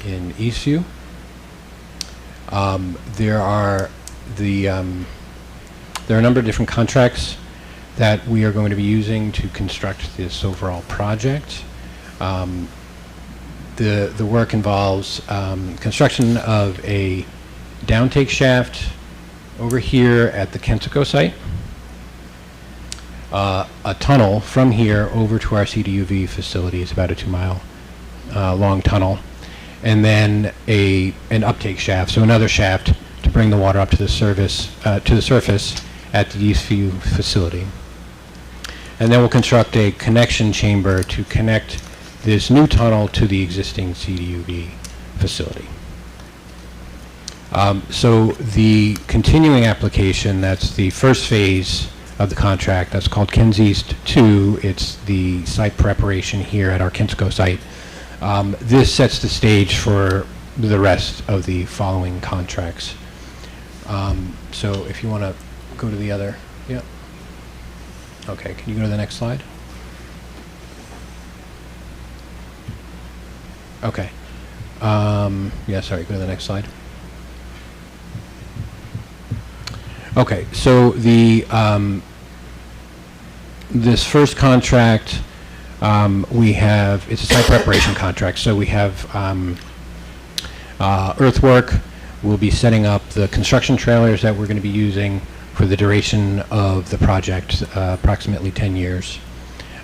in Eastview. There are a number of different contracts that we are going to be using to construct this overall project. The work involves construction of a downtake shaft over here at the Kensico site, a tunnel from here over to our CDUV facility. It's about a 2-mile long tunnel, and then an uptake shaft, so another shaft to bring the water up to the surface at the Eastview facility. And then we'll construct a connection chamber to connect this new tunnel to the existing CDUV facility. So the continuing application, that's the first phase of the contract, that's called Kens East 2. It's the site preparation here at our Kensico site. This sets the stage for the rest of the following contracts. So if you want to go to the other, yeah. Okay, can you go to the next slide? Okay. Yeah, sorry, go to the next slide. Okay, so the this first contract, we have, it's a site preparation contract, so we have earthwork. We'll be setting up the construction trailers that we're going to be using for the duration of the project, approximately 10 years.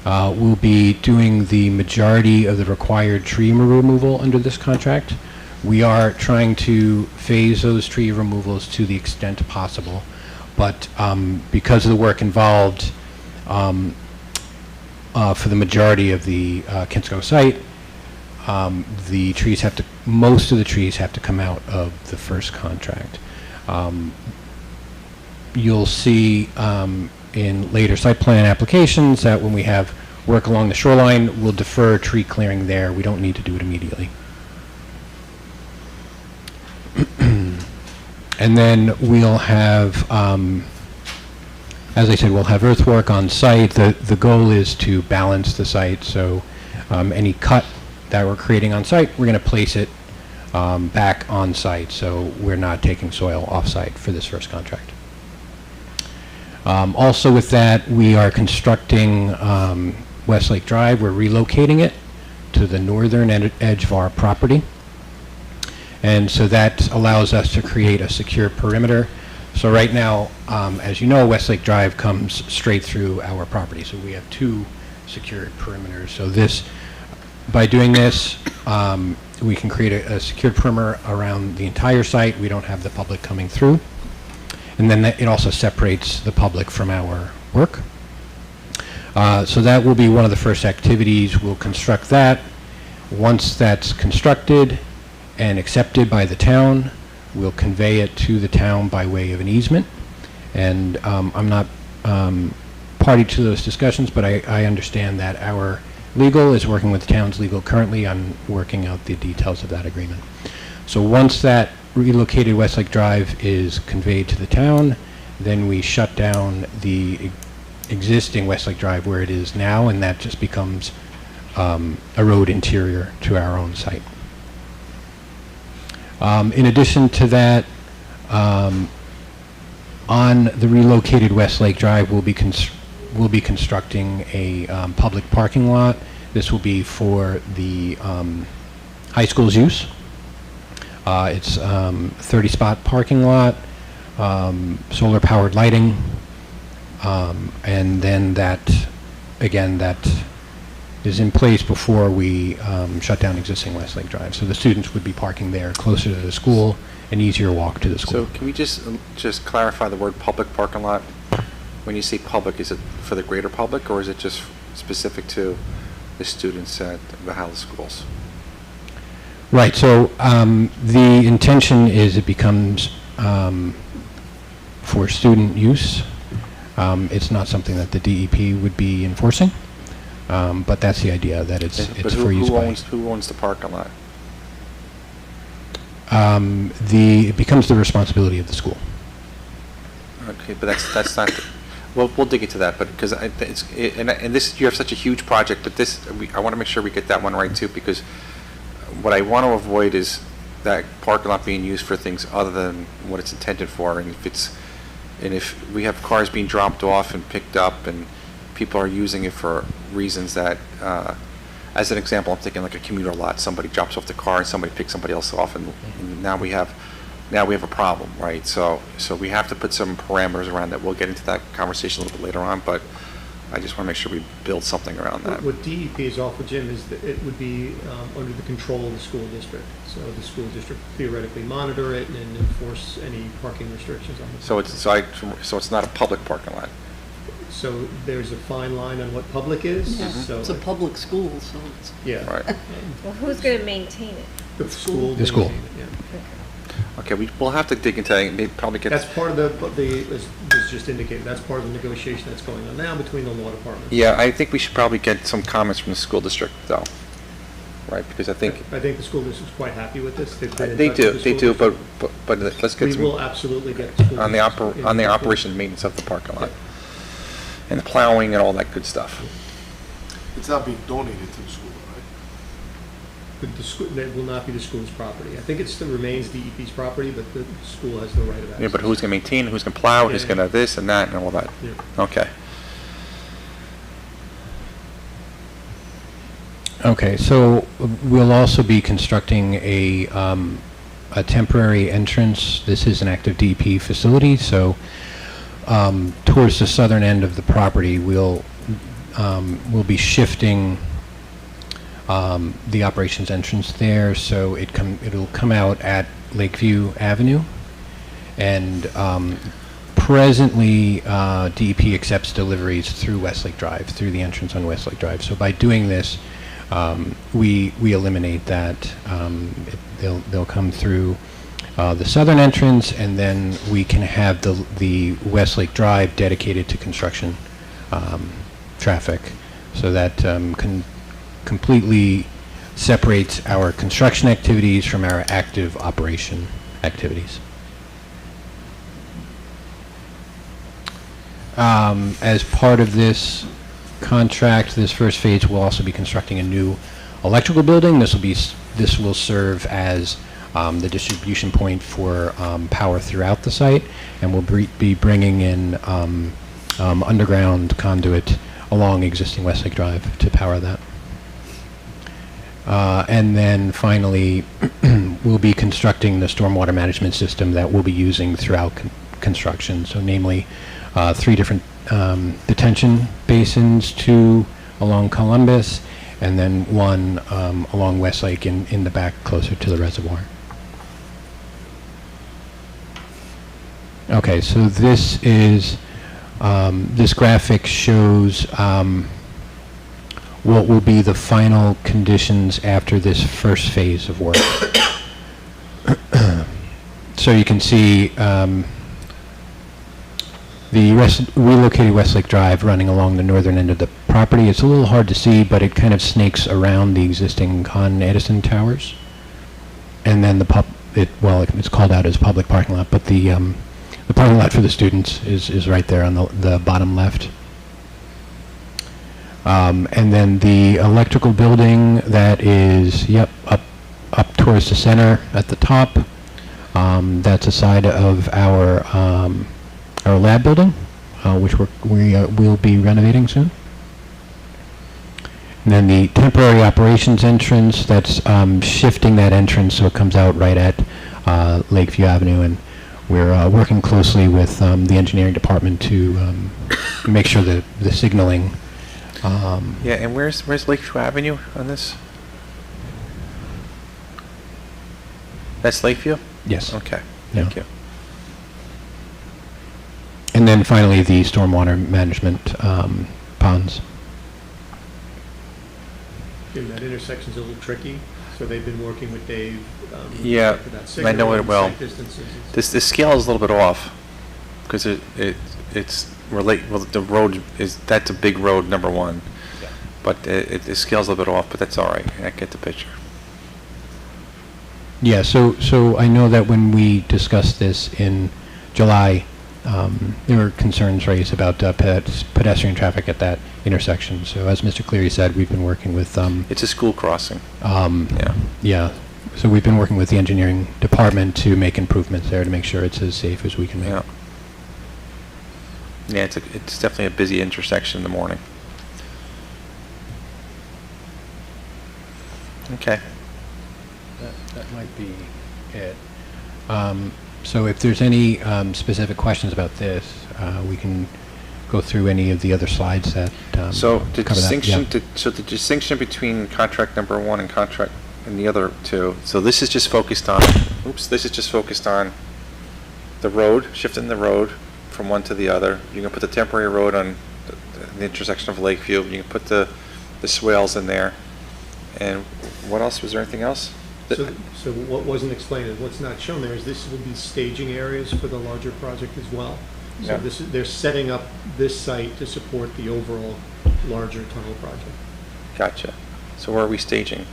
We'll be doing the majority of the required tree removal under this contract. We are trying to phase those tree removals to the extent possible, but because of the work involved for the majority of the Kensico site, the trees have to, most of the trees have to come out of the first contract. you'll see in later site plan applications that when we have work along the shoreline, we'll defer tree clearing there. We don't need to do it immediately. And then we'll have, as I said, we'll have earthwork on site. The goal is to balance the site, so any cut that we're creating on site, we're going to place it back on site, so we're not taking soil off site for this first contract. Also with that, we are constructing Westlake Drive. We're relocating it to the northern edge of our property. And so that allows us to create a secure perimeter. So right now, as you know, Westlake Drive comes straight through our property. So we have two secured perimeters. So this, by doing this, we can create a secured perimeter around the entire site. We don't have the public coming through. And then it also separates the public from our work. So that will be one of the first activities. We'll construct that. Once that's constructed and accepted by the town, we'll convey it to the town by way of an easement. And I'm not party to those discussions, but I understand that our legal is working with the town's legal currently on working out the details of that agreement. So once that relocated Westlake Drive is conveyed to the town, then we shut down the existing Westlake Drive where it is now, and that just becomes a road interior to our own site. In addition to that, on the relocated Westlake Drive, we'll be constructing a public parking lot. This will be for the high school's use. It's 30-spot parking lot, solar-powered lighting, and then that, again, that is in place before we shut down existing Westlake Drive. So the students would be parking there closer to the school, an easier walk to the school. So can we just clarify the word public parking lot? When you say public, is it for the greater public, or is it just specific to the students at the Halle schools? Right, so the intention is it becomes for student use. It's not something that the DEP would be enforcing. But that's the idea, that it's for use by... Who owns the parking lot? It becomes the responsibility of the school. Okay, but that's not... Well, we'll dig into that, but because and this, you have such a huge project, but this, I want to make sure we get that one right too, because what I want to avoid is that parking lot being used for things other than what it's intended for, and if we have cars being dropped off and picked up and people are using it for reasons that, as an example, I'm thinking like a commuter lot. Somebody drops off the car and somebody picks somebody else off, and now we have a problem, right? So we have to put some parameters around that. We'll get into that conversation a little bit later on, but I just want to make sure we build something around that. What DEP is offered, Jim, is that it would be under the control of the school district. So the school district theoretically monitor it and enforce any parking restrictions on the So it's not a public parking lot. So there's a fine line on what public is. Yeah. So It's a public school, so it's... yeah. Right. Well, who's going to maintain it? The school. The school. Yeah. Okay, we'll have to dig into that, maybe probably get... That's part of as just indicated, that's part of the negotiation that's going on now between the law department. Yeah, I think we should probably get some comments from the school district, though, right? Because I think the school district's quite happy with this. They've been in they touch with the do, school but let's district. get We some will absolutely get the school on the district on the input. operation and maintenance of the parking lot, and the plowing and all that good stuff. It's not being donated to the school, right? But the school, that will not be the school's property. I think it still remains DEP's property, but the school has the right of access. Yeah, but who's going to maintain, who's going to plow, who's Yeah. going to this and that and all that? Yeah. Okay. Okay, so we'll also be constructing a temporary entrance. This is an active DEP facility, so towards the southern end of the property, we'll be shifting the operations entrance there, so it'll come out at Lakeview Avenue, and presently DEP accepts deliveries through Westlake Drive, through the entrance on Westlake Drive. So by doing this, we eliminate that. They'll come through the southern entrance, and then we can have the Westlake Drive dedicated to construction traffic. So that completely separates our construction activities from our active operation activities. As part of this contract, this first phase will also be constructing a new electrical building. This will serve as the distribution point for power throughout the site, and we'll be bringing in underground conduit along existing Westlake Drive to power that. And then finally, we'll be constructing the stormwater management system that we'll be using throughout construction. So namely, 3 different detention basins, 2 along Columbus, and then 1 along Westlake in the back closer to the reservoir. Okay, so this is, this graphic shows what will be the final conditions after this first phase of work. So you can see the relocated Westlake Drive running along the northern end of the property. It's a little hard to see, but it kind of snakes around the existing Con Edison towers. And then it's called out as public parking lot, but the parking lot for the students is right there on the bottom left. And then the electrical building that is, up towards the center at the top. That's a side of our lab building, which we'll be renovating soon. And then the temporary operations entrance, that's shifting that entrance so it comes out right at Lakeview Avenue, and we're working closely with the engineering department to make sure that the signaling. Yeah, and where's Lakeview Avenue on this? That's Lakeview? Yes. Okay, Yeah. thank you. And then finally, the stormwater management ponds. Jim, that intersection's a little tricky, so they've been working with Dave. Yeah, for that I know it signal, well. site distances. The scale is a little bit off, because it's the road that's a big road, number 1. But the scale's a little bit off, but that's all right. I get the picture. Yeah, so I know that when we discussed this in July, there were concerns raised about pedestrian traffic at that intersection. So as Mr. Cleary said, we've been working with... It's a school crossing. Yeah. Yeah. So we've been working with the engineering department to make improvements there to make sure it's as safe as we can make. Yeah. Yeah, it's definitely a busy intersection in the morning. Okay. That might be it. So if there's any specific questions about this, we can go through any of the other slides that So the cover that. distinction, Yeah. so the distinction between contract number 1 and the other 2. So this is just focused on. This is just focused on the road, shifting the road from one to the other. You can put the temporary road on the intersection of Lakeview. You can put the swales in there. And what else? Was there anything else? So what wasn't explained and what's not shown there is this will be staging areas for the larger project as well. So Yeah. they're setting up this site to support the overall larger tunnel project. Gotcha. So where are we staging?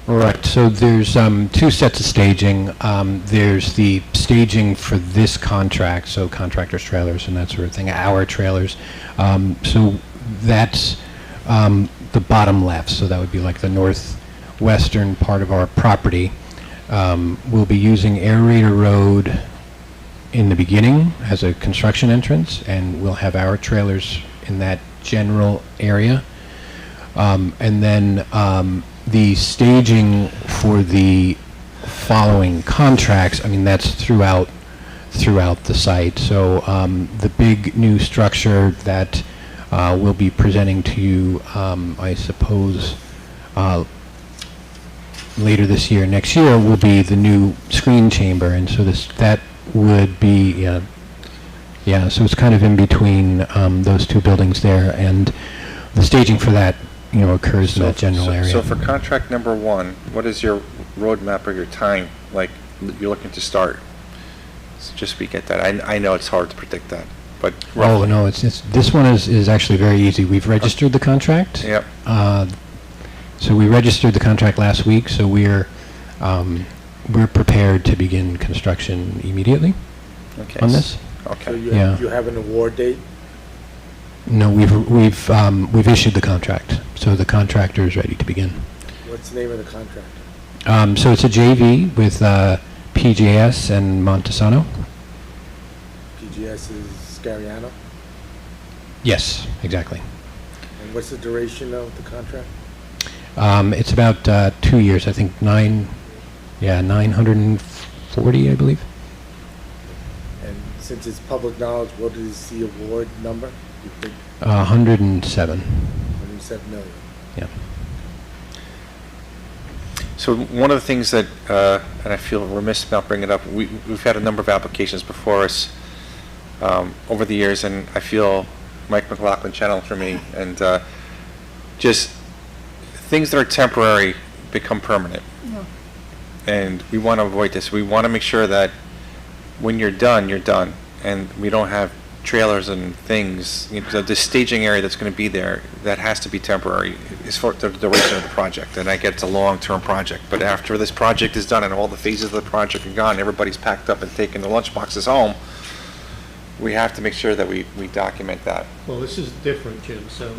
All right, so there's 2 sets of staging. There's the staging for this contract, so contractors' trailers and that sort of thing, our trailers. So that's the bottom left, so that would be like the northwestern part of our property. We'll be using Aerator Road in the beginning as a construction entrance, and we'll have our trailers in that general area. And then the staging for the following contracts, I mean, that's throughout the site. So the big new structure that we'll be presenting to you, I suppose, later this year, next year, will be the new screen chamber. And so that would be, so it's kind of in between those 2 buildings there. And the staging for that, occurs in that general area. So for contract number 1, what is your roadmap or your time? Like, you're looking to start? So just we get that. I know it's hard to predict that, but Oh, roughly. no, this one is actually very easy. We've registered the contract. Yep. So we registered the contract last week, so we're prepared to begin construction immediately Okay. on this. So Okay. Yeah. you have an award date? No, we've issued the contract, so the contractor is ready to begin. What's the name of the contract? So it's a JV with PJS and Montesano. PGS is Scariano? Yes, exactly. And what's the duration of the contract? It's about 2 years, I think 940, I believe. And since it's public knowledge, what is the award number? You think 107. 107 million? Yeah. So one of the things that, and I feel remiss about bringing it up, we've had a number of applications before us over the years, and I feel Mike McLaughlin channeled for me, and just things that are temporary become permanent. Yeah. And we want to avoid this. We want to make sure that when you're done, and we don't have trailers and things. You know, the staging area that's going to be there, that has to be temporary as far as the duration of the project. And I get it's a long-term project, but after this project is done and all the phases of the project are gone, everybody's packed up and taking their lunchboxes home, we have to make sure that we document that. Well, this is different, Jim. So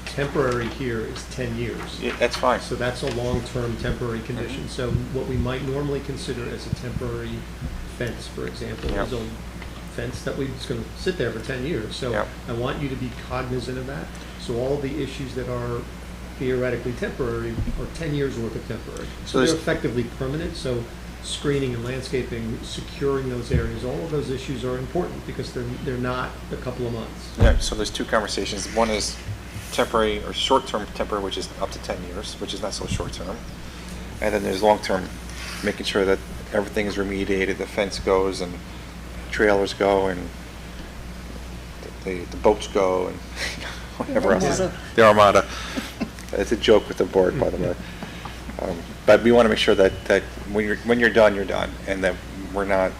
temporary here is 10 years. Yeah, that's fine. So that's a long-term temporary condition. So what we might normally consider as a temporary fence, for example, Yep. is a fence that it's going to sit there for 10 years. So Yep. I want you to be cognizant of that. So all the issues that are theoretically temporary are 10 years worth of temporary. So So they're there's- effectively permanent. So screening and landscaping, securing those areas, all of those issues are important because they're not a couple of months. Yeah, so there's two conversations. One is temporary or short-term temporary, which is up to 10 years, which is not so short-term. And then there's long-term, making sure that everything is remediated, the fence goes and trailers go and the boats go and whatever else. Armada. The Armada. It's a joke with the board, by the way. But we want to make sure that when you're done, and that we're not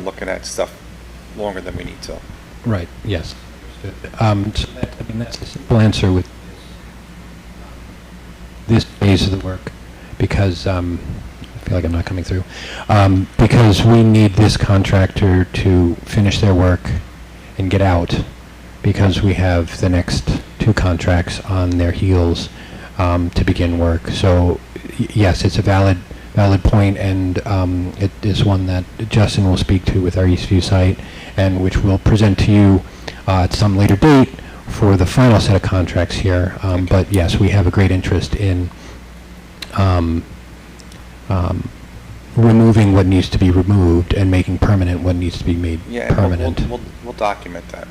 looking at stuff longer than we need to. Right, yes. That's the simple answer with this phase of the work, because I feel like I'm not coming through. Because we need this contractor to finish their work and get out, because we have the next two contracts on their heels to begin work. So, yes, it's a valid point, and it is one that Justin will speak to with our Eastview site, and which we'll present to you at some later date for the final set of contracts here. But yes, we have a great interest in removing what needs to be removed and making permanent what needs to be made Yeah, and permanent. we'll document that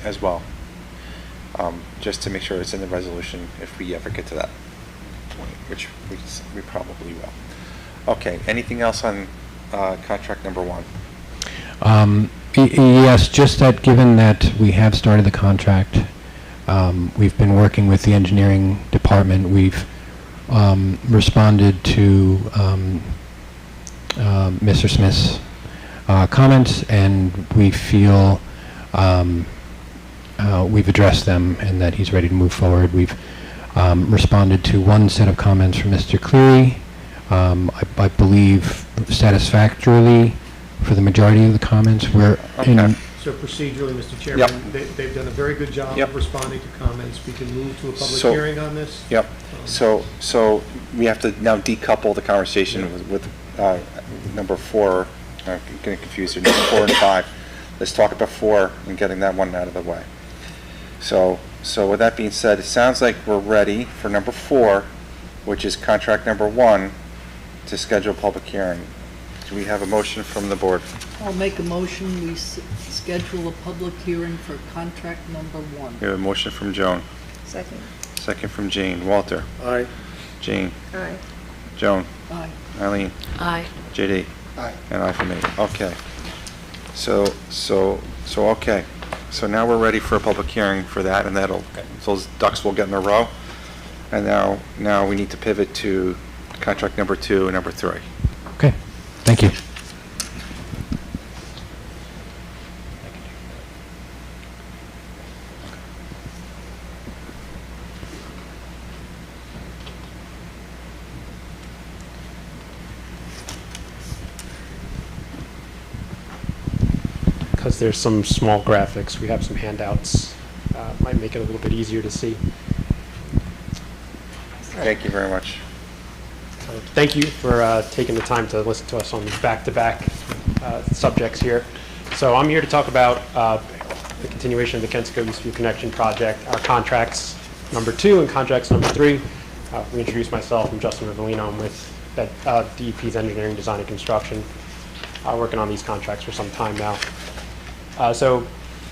as well, just to make sure it's in the resolution if we ever get to that point, which we probably will. Okay, anything else on contract number one? Yes, just that given that we have started the contract, we've been working with the engineering department. We've responded to Mr. Smith's comments, and we feel we've addressed them and that he's ready to move forward. We've responded to one set of comments from Mr. Cleary, I believe satisfactorily for the majority of the comments. We're in. So procedurally, Mr. Yep. Chairman, they've done a very good job Yep. of responding to comments. We can move to a public So- hearing on this. Yep. So we have to now decouple the conversation with number 4. I'm getting confused here. Number 4 and 5. Let's talk about 4 and getting that one out of the way. So with that being said, it sounds like we're ready for number 4, which is contract number 1, to schedule a public hearing. Do we have a motion from the board? I'll make a motion, we schedule a public hearing for contract number 1. We have a motion from Joan. Second. Second from Jane. Walter? Aye. Jane? Aye. Joan? Aye. Eileen? Aye. JD? Aye. And I for me. Okay. So okay. So now we're ready for a public hearing for that, and those ducks will get in a row. And now we need to pivot to contract number 2 and number 3. Okay, thank you. because there's some small graphics. We have some handouts. Might make it a little bit easier to see. Thank you very much. So thank you for taking the time to listen to us on these back-to-back subjects here. So I'm here to talk about the continuation of the Kensico Eastview Connection project, our contracts number 2 and contracts number 3. Reintroduce myself. I'm Justin Rivellino. I'm with DEP's Engineering, Design, and Construction. Working on these contracts for some time now. So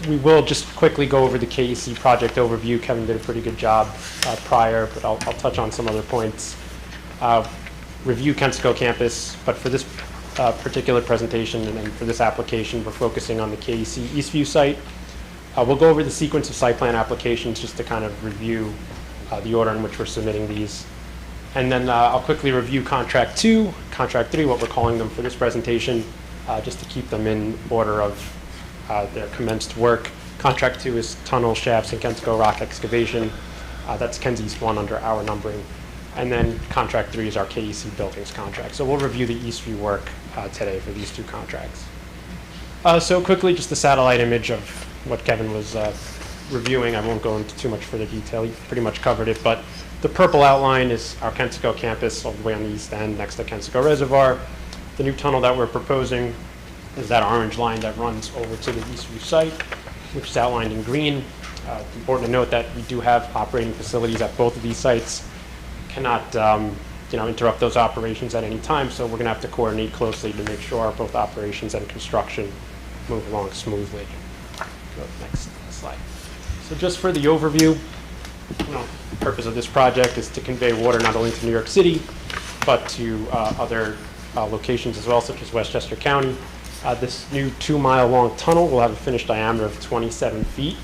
we will just quickly go over the KEC project overview. Kevin did a pretty good job prior, but I'll touch on some other points. Review Kensico campus, but for this particular presentation and for this application, we're focusing on the KEC Eastview site. We'll go over the sequence of site plan applications just to kind of review the order in which we're submitting these. And then I'll quickly review Contract 2, Contract 3, what we're calling them for this presentation, just to keep them in order of their commenced work. Contract 2 is tunnel, shafts, and Kensico rock excavation. That's Ken's East 1 under our numbering. And then Contract 3 is our KEC buildings contract. So we'll review the Eastview work today for these 2 contracts. So quickly, just a satellite image of what Kevin was reviewing. I won't go into too much further detail. He pretty much covered it, but the purple outline is our Kensico campus all the way on the east end next to Kensico Reservoir. The new tunnel that we're proposing is that orange line that runs over to the Eastview site, which is outlined in green. It's important to note that we do have operating facilities at both of these sites. Cannot interrupt those operations at any time, so we're going to have to coordinate closely to make sure both operations and construction move along smoothly. Go to the next slide. So just for the overview, the purpose of this project is to convey water not only to New York City, but to other locations as well, such as Westchester County. This new 2-mile long tunnel will have a finished diameter of 27 feet.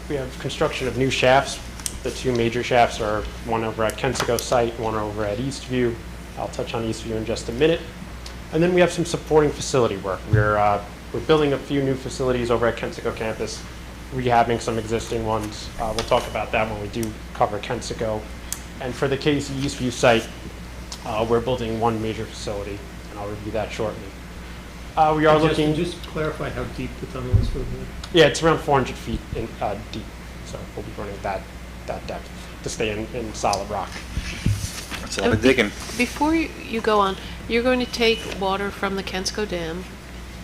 We have construction of new shafts. The 2 major shafts are one over at Kensico site, one over at Eastview. I'll touch on Eastview in just a minute. And then we have some supporting facility work. We're building a few new facilities over at Kensico campus, rehabbing some existing ones. We'll talk about that when we do cover Kensico. And for the KEC Eastview site, we're building 1 major facility, and I'll review that shortly. We are looking... Just clarify how deep the tunnel is for the... Yeah, it's around 400 feet deep, so we'll be running that depth to stay in solid rock. That's a lot of digging. Before you go on, you're going to take water from the Kensico Dam,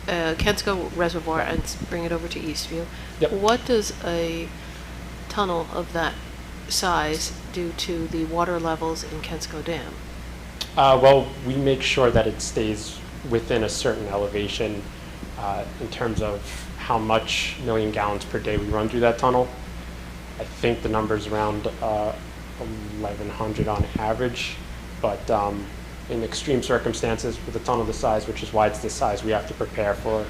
Kensico Reservoir, and bring it over to Eastview. Yep. What does a tunnel of that size do to the water levels in Kensico Dam? Well, we make sure that it stays within a certain elevation in terms of how much million gallons per day we run through that tunnel. I think the number's around 1,100 on average, but in extreme circumstances with a tunnel this size, which is why it's this size, we have to prepare for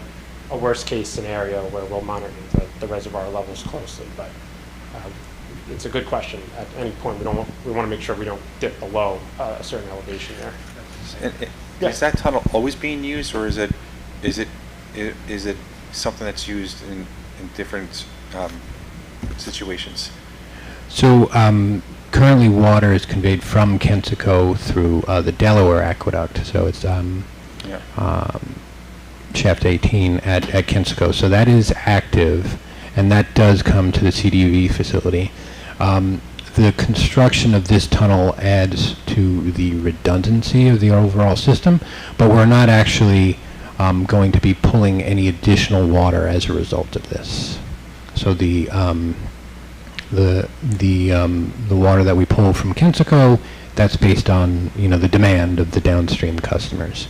a worst case scenario where we'll monitor the reservoir levels closely. But it's a good question. At any point, we want to make sure we don't dip below a certain elevation there. Is that tunnel always being used, or is it something that's used in different situations? So currently water is conveyed from Kensico through the Delaware Aqueduct. So it's shaft 18 at Kensico. So that is active, and that does come to the CDV facility. The construction of this tunnel adds to the redundancy of the overall system, but we're not actually going to be pulling any additional water as a result of this. So the water that we pull from Kensico, that's based on the demand of the downstream customers.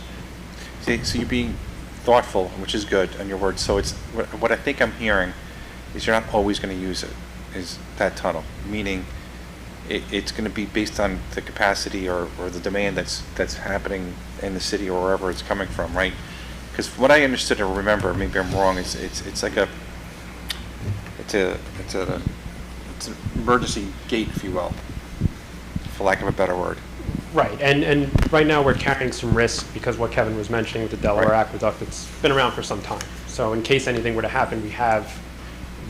See, so you're being thoughtful, which is good, on your words. So it's what I think I'm hearing is you're not always going to use it, is that tunnel, meaning it's going to be based on the capacity or the demand that's happening in the city or wherever it's coming from, right? Because what I understood or remember, maybe I'm wrong, it's like an emergency gate, if you will, for lack of a better word. Right, and right now we're carrying some risk because what Kevin was mentioning with the Delaware Aqueduct, it's been around for some time. So in case anything were to happen, we have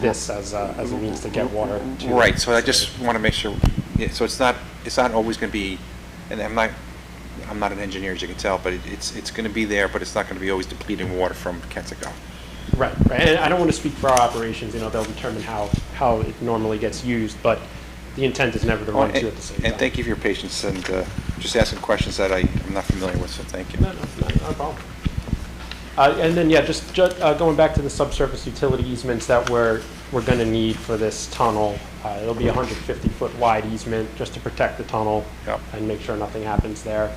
this as a means to get water to right, so I just want to make sure, so it's not always going to be, and I'm not an engineer, as you can tell, but it's going to be there, but it's not going to be always depleting water from Kensico. Right, right. And I don't want to speak for our operations, you know, they'll determine how it normally gets used, but the intent is never to run two at the same time. And thank you for your patience and just asking questions that I'm not familiar with, so thank you. No, not a problem. And then, yeah, just going back to the subsurface utility easements that we're going to need for this tunnel. It'll be a 150-foot wide easement just to protect the tunnel and make sure nothing happens there.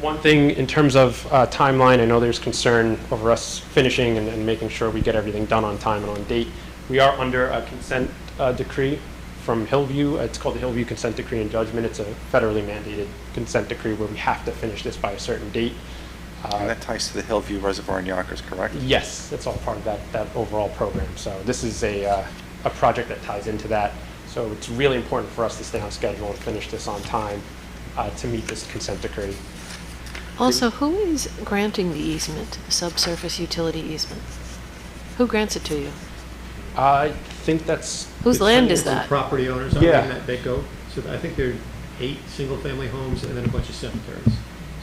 One thing in terms of timeline, I know there's concern over us finishing and making sure we get everything done on time and on date. We are under a consent decree from Hillview. It's called the Hillview Consent Decree and Judgment. It's a federally mandated consent decree where we have to finish this by a certain date. And that ties to the Hillview Reservoir in Yonkers, correct? Yes, it's all part of that overall program. So this is a project that ties into that. So it's really important for us to stay on schedule and finish this on time to meet this consent decree. Also, who is granting the easement, the subsurface utility easement? Who grants it to you? I think that's... Whose land is The that? property owners, that go. So I think there are 8 single-family homes and then a bunch of cemeteries.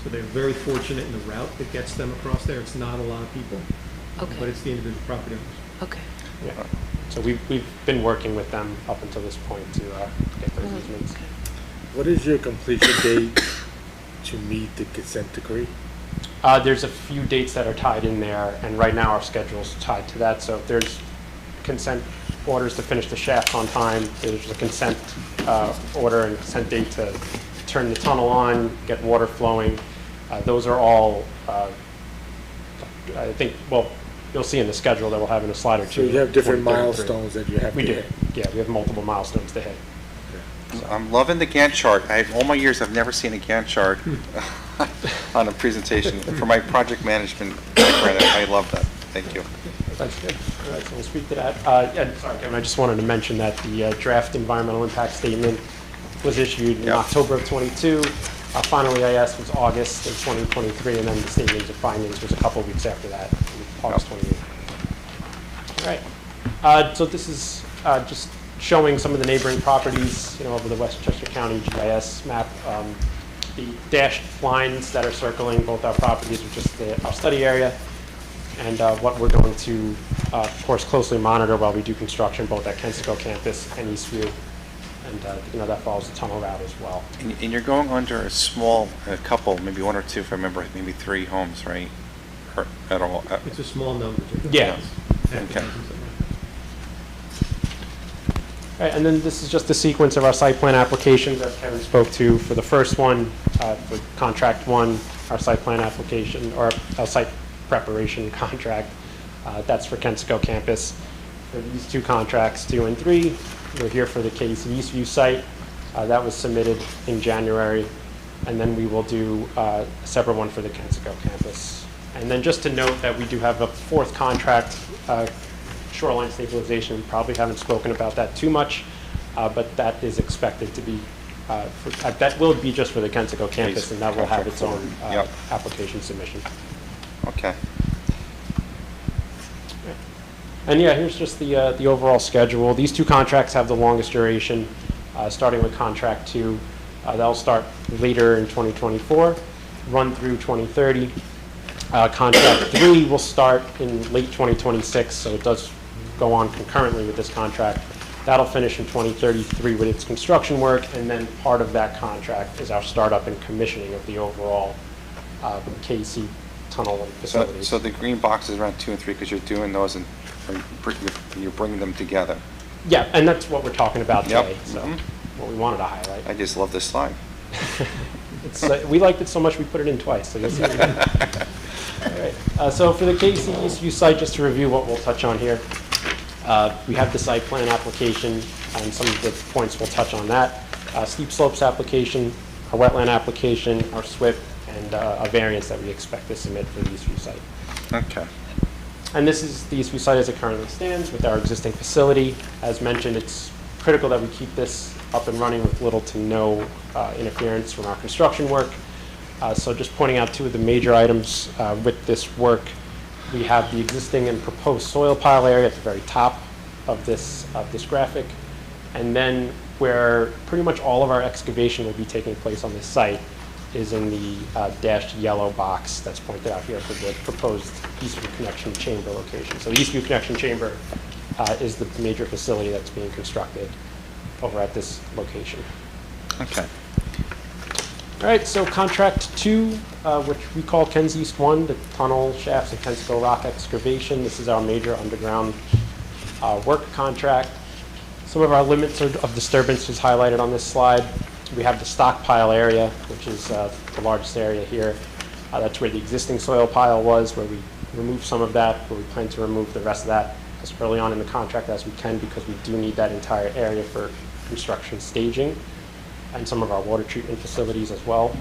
So they're very fortunate in the route that gets them across there. It's not a lot of people, but it's the individual property owners. Okay. Yeah. So we've been working with them up until this point to get those easements. What is your completion date to meet the consent decree? There's a few dates that are tied in there, and right now our schedule's tied to that. So if there's consent orders to finish the shaft on time, there's a consent order and consent date to turn the tunnel on, get water flowing. Those are all, I think, well, you'll see in the schedule that we'll have in a slide or two. So you have different 2033. milestones that you have to hit? We do, yeah, we have multiple milestones to hit. I'm loving the Gantt chart. All my years, I've never seen a Gantt chart on a presentation. For my project management background, I love that. Thank you. That's good. All right, so we'll speak to that. Yeah, sorry, Kevin, I just wanted to mention that the draft environmental impact statement was issued in October of 22. Final EIS was August of 2023, and then the statements of findings was a couple weeks after that, August 28th. All right. So this is just showing some of the neighboring properties, you know, over the Westchester County GIS map. The dashed lines that are circling both our properties are just our study area, and what we're going to, of course, closely monitor while we do construction both at Kensico campus and Eastview. And you know, that follows the tunnel route as well. And you're going under a couple, maybe 1 or 2, if I remember, maybe 3 homes, right? Or at all? It's a small number. Yeah. Okay. All right, and then this is just the sequence of our site plan applications that Kevin spoke to. For the first one, for contract 1, our site plan application, or our site preparation contract, that's for Kensico campus. For these 2 contracts, 2 and 3, we're here for the KC Eastview site. That was submitted in January, and then we will do a separate one for the Kensico campus. And then just to note that we do have a 4th contract, shoreline stabilization. We probably haven't spoken about that too much, but that is expected to be, that will be just for the Kensico campus, and that will have its own application submission. Okay. And yeah, here's just the overall schedule. These 2 contracts have the longest duration, starting with contract 2. That'll start later in 2024, run through 2030. Contract 3 will start in late 2026, so it does go on concurrently with this contract. That'll finish in 2033 with its construction work, and then part of that contract is our startup and commissioning of the overall KC tunnel and facilities. So the green boxes around 2 and 3, because you're doing those and you're bringing them together. Yeah, and that's what we're talking about today. Yep. So what we wanted to highlight. I just love this slide. We liked it so much we put it in twice. So you'll see. All right. So for the KC Eastview site, just to review what we'll touch on here, we have the site plan application, and some of the points we'll touch on that. Steep slopes application, a wetland application, our SWIP, and a variance that we expect to submit for the Eastview site. Okay. And this is the Eastview site as it currently stands with our existing facility. As mentioned, it's critical that we keep this up and running with little to no interference from our construction work. So just pointing out 2 of the major items with this work. We have the existing and proposed soil pile area at the very top of this graphic. And then where pretty much all of our excavation will be taking place on this site is in the dashed yellow box that's pointed out here for the proposed Eastview Connection Chamber location. So the Eastview Connection Chamber is the major facility that's being constructed over at this location. Okay. All right, so contract 2, which we call Ken's East 1, the tunnel shafts and Kensico rock excavation. This is our major underground work contract. Some of our limits of disturbance is highlighted on this slide. We have the stockpile area, which is the largest area here. That's where the existing soil pile was, where we removed some of that, where we plan to remove the rest of that as early on in the contract as we can, because we do need that entire area for construction staging and some of our water treatment facilities as well.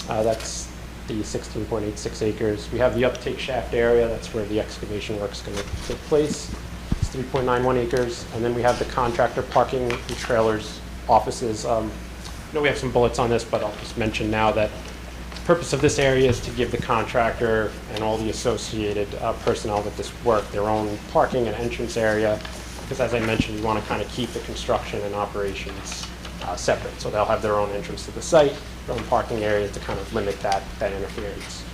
That's the 16.86 acres. We have the uptake shaft area. That's where the excavation work is going to take place. It's 3.91 acres. And then we have the contractor parking and trailers, offices. I know we have some bullets on this, but I'll just mention now that the purpose of this area is to give the contractor and all the associated personnel with this work their own parking and entrance area, because as I mentioned, we want to kind of keep the construction and operations separate. So they'll have their own entrance to the site, their own parking area to kind of limit that interference.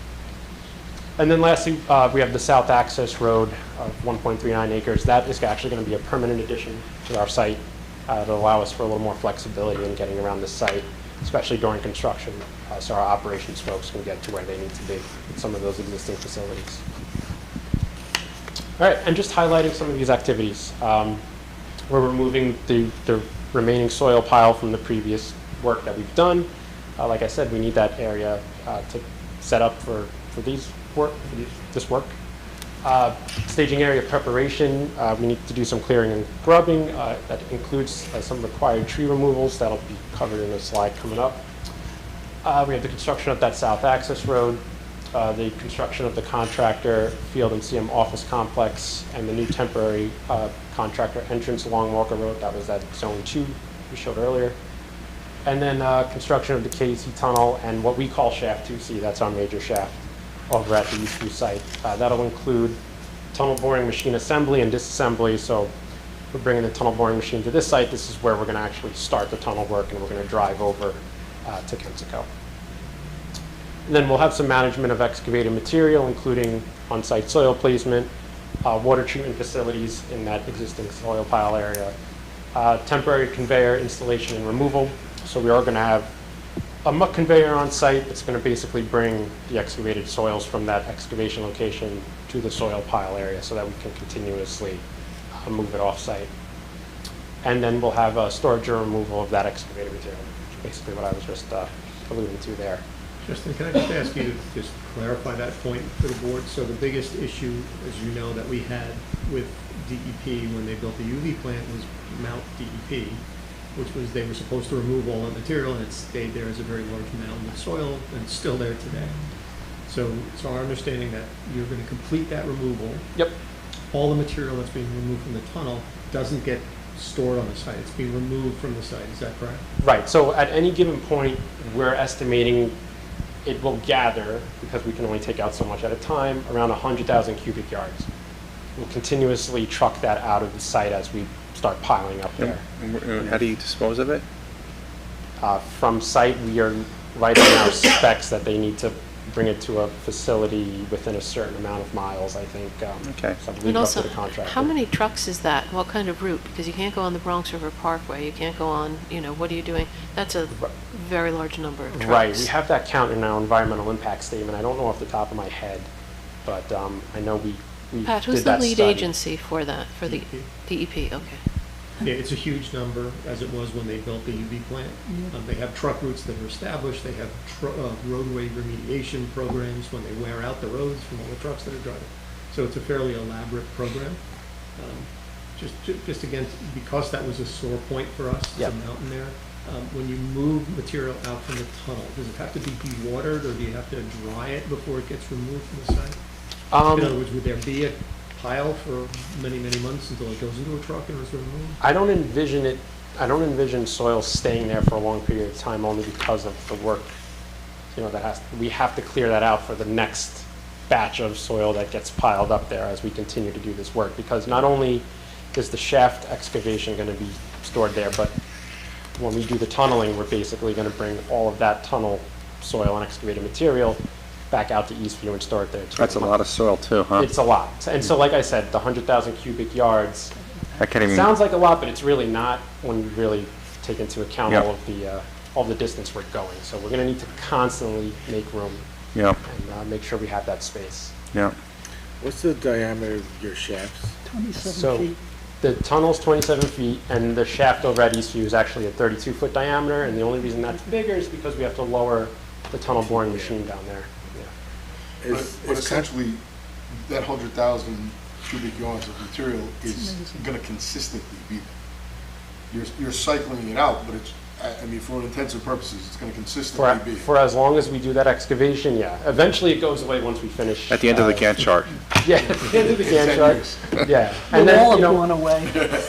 And then lastly, we have the south access road of 1.39 acres. That is actually going to be a permanent addition to our site to allow us for a little more flexibility in getting around the site, especially during construction, so our operations folks can get to where they need to be with some of those existing facilities. All right, and just highlighting some of these activities. We're removing the remaining soil pile from the previous work that we've done. Like I said, we need that area to set up for this work. Staging area preparation, we need to do some clearing and grubbing. That includes some required tree removals that'll be covered in a slide coming up. We have the construction of that south access road, the construction of the contractor field and CM office complex, and the new temporary contractor entrance along Walker Road. That was that zone 2 we showed earlier. And then construction of the KC tunnel and what we call shaft 2C. That's our major shaft over at the Eastview site. That'll include tunnel boring machine assembly and disassembly. So we're bringing the tunnel boring machine to this site. This is where we're going to actually start the tunnel work, and we're going to drive over to Kensico. And then we'll have some management of excavated material, including on-site soil placement, water treatment facilities in that existing soil pile area, temporary conveyor installation and removal. So we are going to have a muck conveyor on site that's going to basically bring the excavated soils from that excavation location to the soil pile area so that we can continuously move it off site. And then we'll have storage and removal of that excavated material, which is basically what I was just alluding to there. Justin, can I just ask you to just clarify that point for the board? So the biggest issue, as you know, that we had with DEP when they built the UV plant was Mount DEP, which was they were supposed to remove all that material, and it stayed there as a very large mound of soil, and it's still there today. So it's our understanding that you're going to complete that removal. Yep. All the material that's being removed from the tunnel doesn't get stored on the site. It's being removed from the site. Is that correct? Right. So at any given point, we're estimating it will gather, because we can only take out so much at a time, around 100,000 cubic yards. We'll continuously truck that out of the site as we start piling up there. How do you dispose of it? From site, we are writing our specs that they need to bring it to a facility within a certain amount of miles, I think. Okay. So I believe And up also, to the contractor. how many trucks is that? What kind of route? Because you can't go on the Bronx River Parkway. You can't go on, what are you doing? That's a very large number of trucks. Right. We have that count in our environmental impact statement. I don't know off the top of my head, but I know we Pat, who's did the that lead study. agency for that, for the DEP? Okay. Yeah, it's a huge number, as it was when they built the UV plant. They have truck routes that are established. They have roadway remediation programs when they wear out the roads from all the trucks that are driving. So it's a fairly elaborate program. Just again, because that was a sore point for us, Yep. the mountain there. When you move material out from the tunnel, does it have to be dewatered, or do you have to dry it before it gets removed from the site? In other words, would there be a pile for many, many months until it goes into a truck and is removed? I don't envision soil staying there for a long period of time, only because of the work, we have to clear that out for the next batch of soil that gets piled up there as we continue to do this work. Because not only is the shaft excavation going to be stored there, but when we do the tunneling, we're basically going to bring all of that tunnel soil and excavated material back out to Eastview and store it there. That's a lot of soil too, huh? It's a lot. And so like I said, the 100,000 cubic yards, I can't even. sounds like a lot, but it's really not when you really take into account Yeah. all the distance we're going. So we're going to need to constantly make room Yeah, and make sure we have that space. yeah. What's the diameter of your shafts? 27 So feet. the tunnel's 27 feet, and the shaft over at Eastview is actually a 32-foot diameter, and the only reason that's bigger is because we have to lower the tunnel boring machine down there. Yeah. But essentially, that 100,000 cubic yards of material is gonna consistently be there. You're cycling it out, but it's, I mean, for all intents and purposes, it's gonna consistently be. For as long as we do that excavation, yeah. Eventually, it goes away once we finish. At the end of the Gantt chart. Yeah, at the end of the Gantt 10 chart. years. Yeah. The And then, wall you know, going away.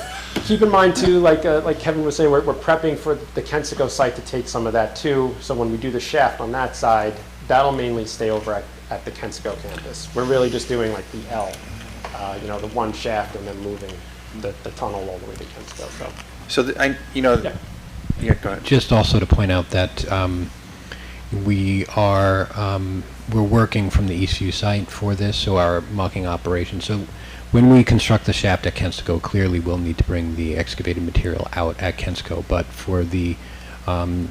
keep in mind too, like Kevin was saying, we're prepping for the Kensico site to take some of that too. So when we do the shaft on that side, that'll mainly stay over at the Kensico campus. We're really just doing like the L, you know, the one shaft and then moving the tunnel all the way to Kensico. So So, Yeah. yeah, go ahead. Just also to point out that we're working from the Eastview site for this, so our mucking operation. So when we construct the shaft at Kensico, clearly we'll need to bring the excavated material out at Kensico, but for the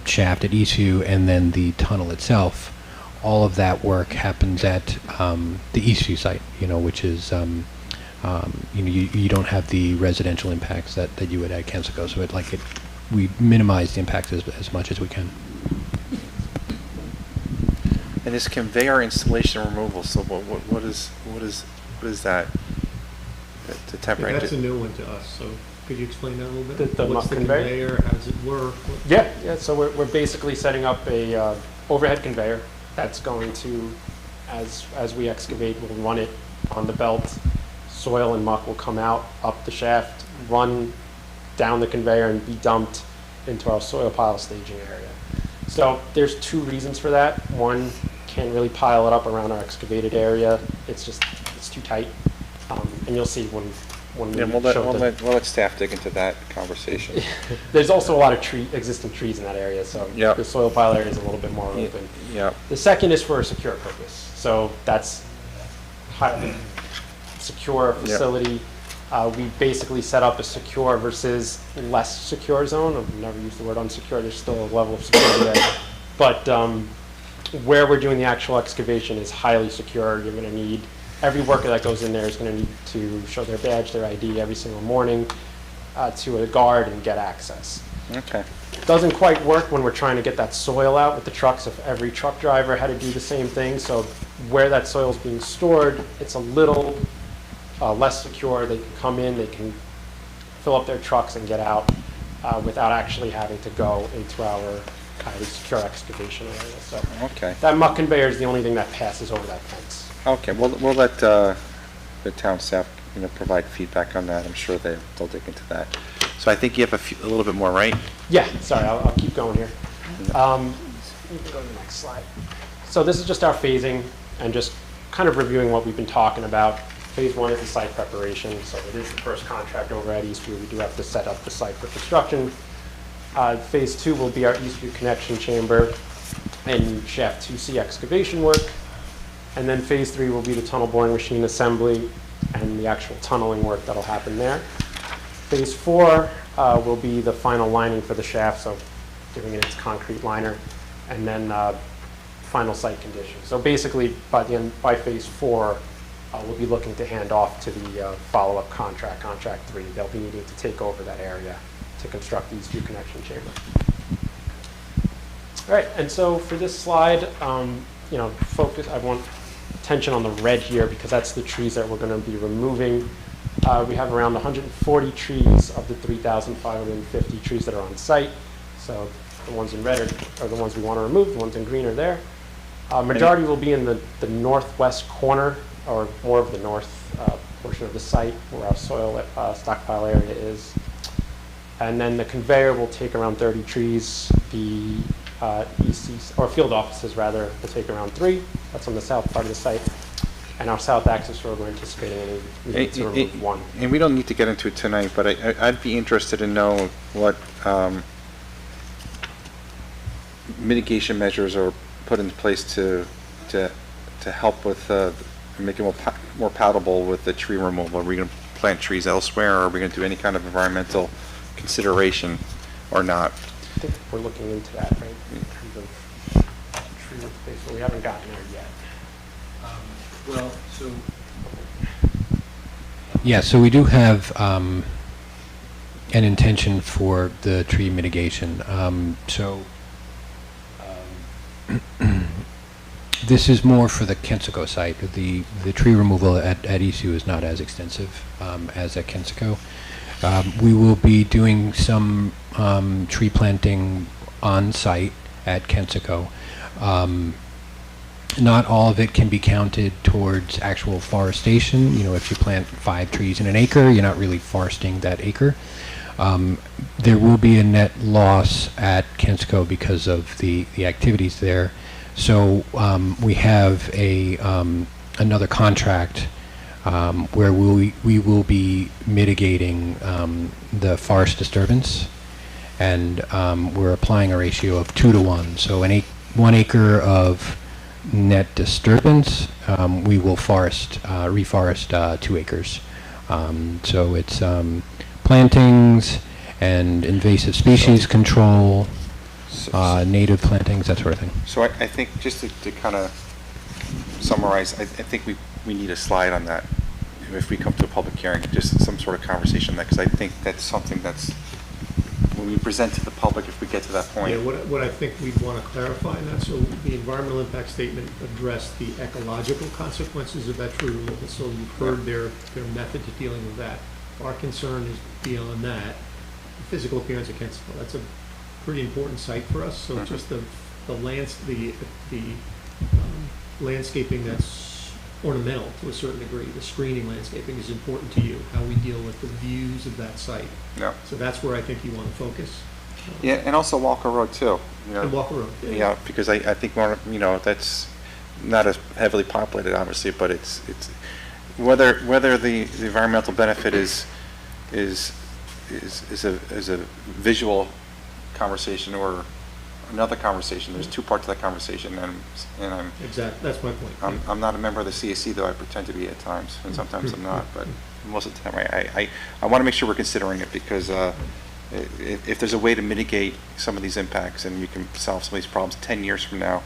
shaft at Eastview and then the tunnel itself, all of that work happens at the Eastview site, which is, you don't have the residential impacts that you would at Kensico, so we minimize the impacts as much as we can. And this conveyor installation and removal, so what is that? The temporary. Yeah, that's a new one to us, so could you explain that a little bit? The What's muck the conveyor? conveyor, how does it work? yeah, so we're basically setting up a overhead conveyor that's going to, as we excavate, we'll run it on the belt. Soil and muck will come out up the shaft, run down the conveyor, and be dumped into our soil pile staging area. So there's two reasons for that. One, can't really pile it up around our excavated area. It's too tight. And you'll see when we Yeah, we'll show let staff dig into that conversation. There's also a lot of existing trees in that area, so Yep. the soil pile area is a little bit more open. Yeah. The second is for a secure purpose. So that's highly secure facility. We basically set up a secure versus less secure zone. I've never used the word unsecure. There's still a level of security there. But where we're doing the actual excavation is highly secure. You're going to need, every worker that goes in there is going to need to show their badge, their ID every single morning to a guard and get access. Okay. It doesn't quite work when we're trying to get that soil out with the trucks if every truck driver had to do the same thing. So where that soil is being stored, it's a little less secure. They can come in, they can fill up their trucks and get out without actually having to go into our highly secure excavation area. So Okay. that muck conveyor is the only thing that passes over that fence. Okay, we'll let the town staff, provide feedback on that. I'm sure they'll dig into that. So I think you have a little bit more, right? Yeah, sorry, I'll keep going here. You can go to the next slide. So this is just our phasing and just kind of reviewing what we've been talking about. Phase 1 is the site preparation, so it is the first contract over at Eastview. We do have to set up the site for construction. Phase 2 will be our Eastview connection chamber and shaft 2C excavation work. And then phase 3 will be the tunnel boring machine assembly and the actual tunneling work that'll happen there. Phase 4 will be the final lining for the shaft, so giving it its concrete liner, and then final site conditions. So basically, by phase 4, we'll be looking to hand off to the follow-up contract 3. They'll be needing to take over that area to construct the Eastview connection chamber. All right, and so for this slide, I want attention on the red here because that's the trees that we're going to be removing. We have around 140 trees of the 3,550 trees that are on site. So the ones in red are the ones we want to remove, the ones in green are there. Majority will be in the northwest corner, or more of the north portion of the site where our soil stockpile area is. And then the conveyor will take around 30 trees. The field offices rather, will take around 3. That's on the south part of the site. And our south access road, we're anticipating we need to remove 1. And we don't need to get into it tonight, but I'd be interested to know what mitigation measures or put into place to help with, make it more palatable with the tree removal? Are we going to plant trees elsewhere, or are we going to do any kind of environmental consideration or not? I think we're looking into that, right, in terms of tree replacement. We haven't gotten there yet. Well, so... Yeah, so we do have an intention for the tree mitigation. This is more for the Kensico site. The tree removal at ECU is not as extensive as at Kensico. We will be doing some tree planting on site at Kensico. Not all of it can be counted towards actual forestation. You know, if you plant 5 trees in an acre, you're not really foresting that acre. There will be a net loss at Kensico because of the activities there. So we have another contract where we will be mitigating the forest disturbance, and we're applying a ratio of 2 to 1. So 1 acre of net disturbance, we will reforest 2 acres. So it's plantings and invasive species control, native plantings, that sort of thing. So I think, just to kind of summarize, I think we need a slide on that if we come to a public hearing, just some sort of conversation on that, because I think that's something that's, when we present to the public, if we get to that point. Yeah, what I think we'd want to clarify in that, so the environmental impact statement addressed the ecological consequences of that tree removal, so you've heard their method to dealing with that. Our concern is beyond that, the physical appearance of Kensico. That's a pretty important site for us, so just the landscaping that's ornamental to a certain degree, the screening landscaping is important to you, how we deal with the views of that site. Yeah. So that's where I think you want to focus. Yeah, and also Walker Road too. You know, And Walker Road. Yeah, because I think more, you know, that's not as heavily populated, obviously, but it's whether the environmental benefit is a visual conversation or another conversation. There's 2 parts to that conversation, and I'm Exactly, that's my point. I'm not a member of the CAC, though I pretend to be at times, and sometimes I'm not, but most of the time I want to make sure we're considering it, because if there's a way to mitigate some of these impacts and we can solve some of these problems 10 years from now,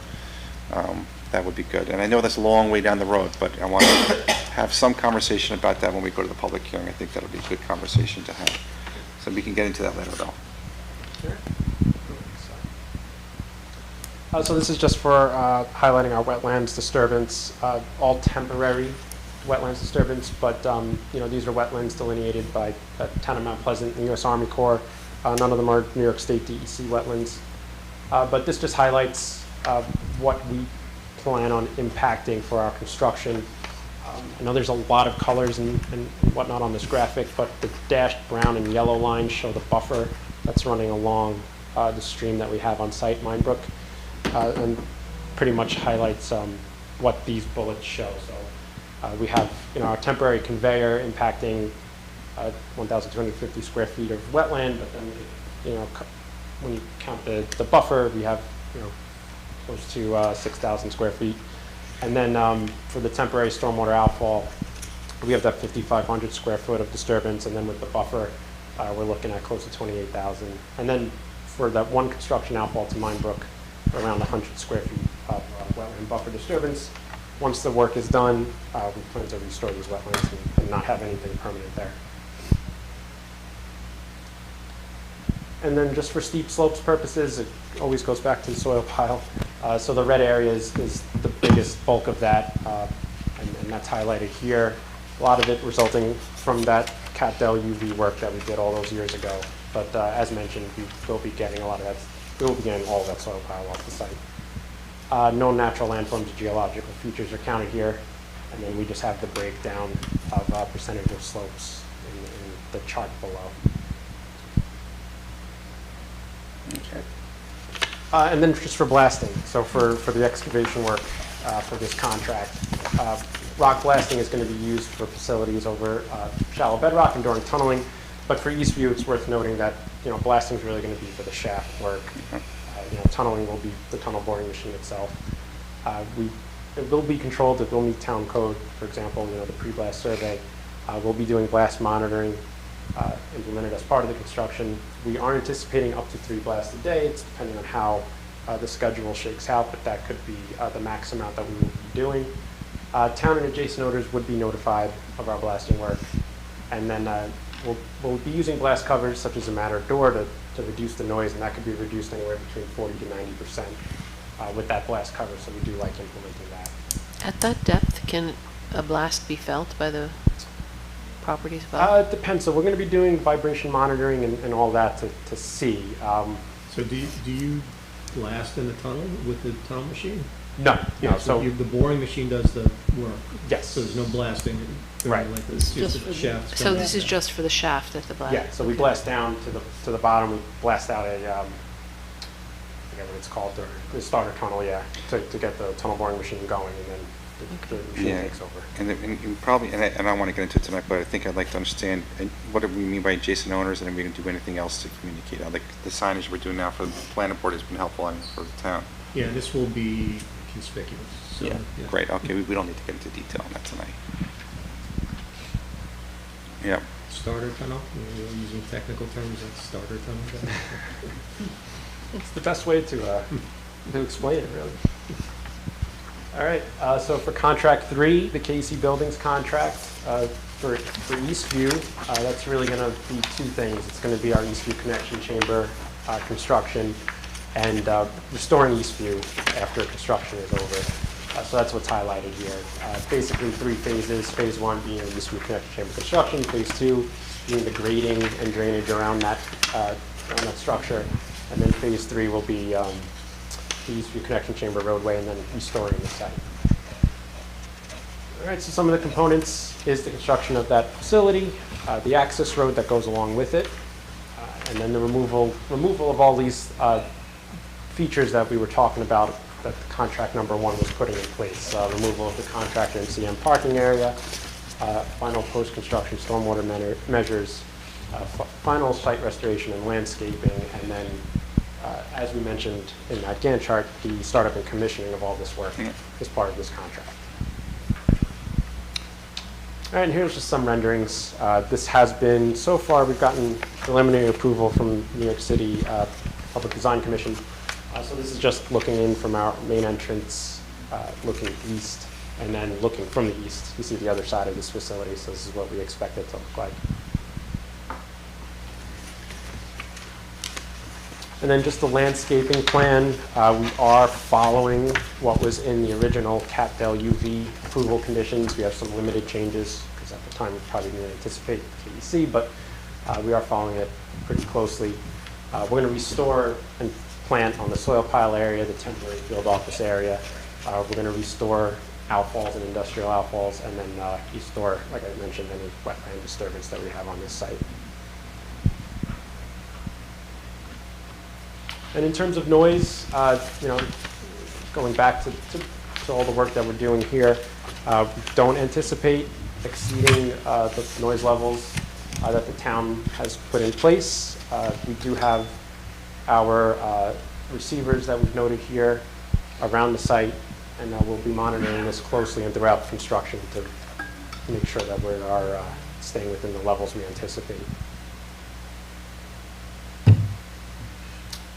that would be good. And I know that's a long way down the road, but I want to have some conversation about that when we go to the public hearing. I think that'll be a good conversation to have. So we can get into that later, though. So this is just for highlighting our wetlands disturbance, all temporary wetlands disturbance, but you know, these are wetlands delineated by Town of Mount Pleasant and U.S. Army Corps. None of them are New York State DEC wetlands. But this just highlights what we plan on impacting for our construction. I know there's a lot of colors and whatnot on this graphic, but the dashed brown and yellow lines show the buffer that's running along the stream that we have on site, Minebrook. And pretty much highlights what these bullets show. So we have, you know, our temporary conveyor impacting 1,250 square feet of wetland, but then, you know, when you count the buffer, we have, you know, close to 6,000 square feet. And then for the temporary stormwater outfall, we have that 5,500 square foot of disturbance, and then with the buffer, we're looking at close to 28,000. And then for that one construction outfall to Minebrook, around 100 square feet of wetland buffer disturbance. Once the work is done, we plan to restore these wetlands and not have anything permanent there. And then just for steep slopes purposes, it always goes back to the soil pile. So the red area is the biggest bulk of that, and that's highlighted here. A lot of it resulting from that CAT-DEL UV work that we did all those years ago. But as mentioned, we will be getting a lot of that. We will be getting all of that soil pile off the site. No natural landforms or geological features are counted here, and then we just have the breakdown of percentage of slopes in the chart below. Okay. And then just for blasting, so for the excavation work for this contract, rock blasting is going to be used for facilities over shallow bedrock and during tunneling. But for Eastview, it's worth noting that, you know, blasting is really going to be for the shaft work. You know, tunneling will be the tunnel boring machine itself. It will be controlled, it will meet town code, for example, you know, the pre-blast survey. We'll be doing blast monitoring implemented as part of the construction. We are anticipating up to 3 blasts a day. It's depending on how the schedule shakes out, but that could be the max amount that we will be doing. Town and adjacent owners would be notified of our blasting work. And then we'll be using blast covers such as a matter door to reduce the noise, and that could be reduced anywhere between 40 to 90% with that blast cover, so we do like implementing that. At that depth, can a blast be felt by the properties above? It depends. So we're going to be doing vibration monitoring and all that to see. So do you blast in the tunnel with the tunnel machine? No. Yeah, No, so the boring machine does the work. Yes. So there's no blasting. Right. Like this, just the shafts. So this is just for the shaft at the blast? Yeah, so we blast down to the bottom, we blast out a, I forget what it's called, the starter tunnel, yeah, to get the tunnel boring machine going, and then the machine Yeah. takes over. And probably, and I don't want to get into it tonight, but I think I'd like to understand what do we mean by adjacent owners, and are we going to do anything else to communicate? Like the signage we're doing now for the planning board has been helpful for the town. Yeah, and this will be conspicuous. So, Yeah, great, okay, we don't need to get into detail on that tonight. Yeah. Starter tunnel, you know, using technical terms, that's starter tunnel. It's the best way to explain it, really. All right, so for contract 3, the KC Buildings contract, for Eastview, that's really going to be 2 things. It's going to be our Eastview Connection Chamber construction and restoring Eastview after construction is over. So that's what's highlighted here. Basically 3 phases. Phase 1 being the Eastview Connection Chamber construction. Phase 2 being the grading and drainage around that structure. And then phase 3 will be the Eastview Connection Chamber roadway and then restoring the site. All right, so some of the components is the construction of that facility, the access road that goes along with it, and then the removal of all these features that we were talking about that the contract number 1 was putting in place. Removal of the contractor and CM parking area, final post-construction stormwater measures, final site restoration and landscaping, and then, as we mentioned in that Gantt chart, the startup and commissioning of all this work as part of this contract. All right, and here's just some renderings. This has been, so far, we've gotten preliminary approval from New York City Public Design Commission. So this is just looking in from our main entrance, looking east, and then looking from the east. You see the other side of this facility, so this is what we expect it to look like. And then just the landscaping plan. We are following what was in the original Capdale UV approval conditions. We have some limited changes, because at the time we probably didn't anticipate KEC, but we are following it pretty closely. We're going to restore and plant on the soil pile area, the temporary field office area. We're going to restore outfalls and industrial outfalls, and then restore, like I mentioned, any wetland disturbance that we have on this site. And in terms of noise, you know, going back to all the work that we're doing here, we don't anticipate exceeding the noise levels that the town has put in place. We do have our receivers that we've noted here around the site, and we'll be monitoring this closely and throughout construction to make sure that we are staying within the levels we anticipate.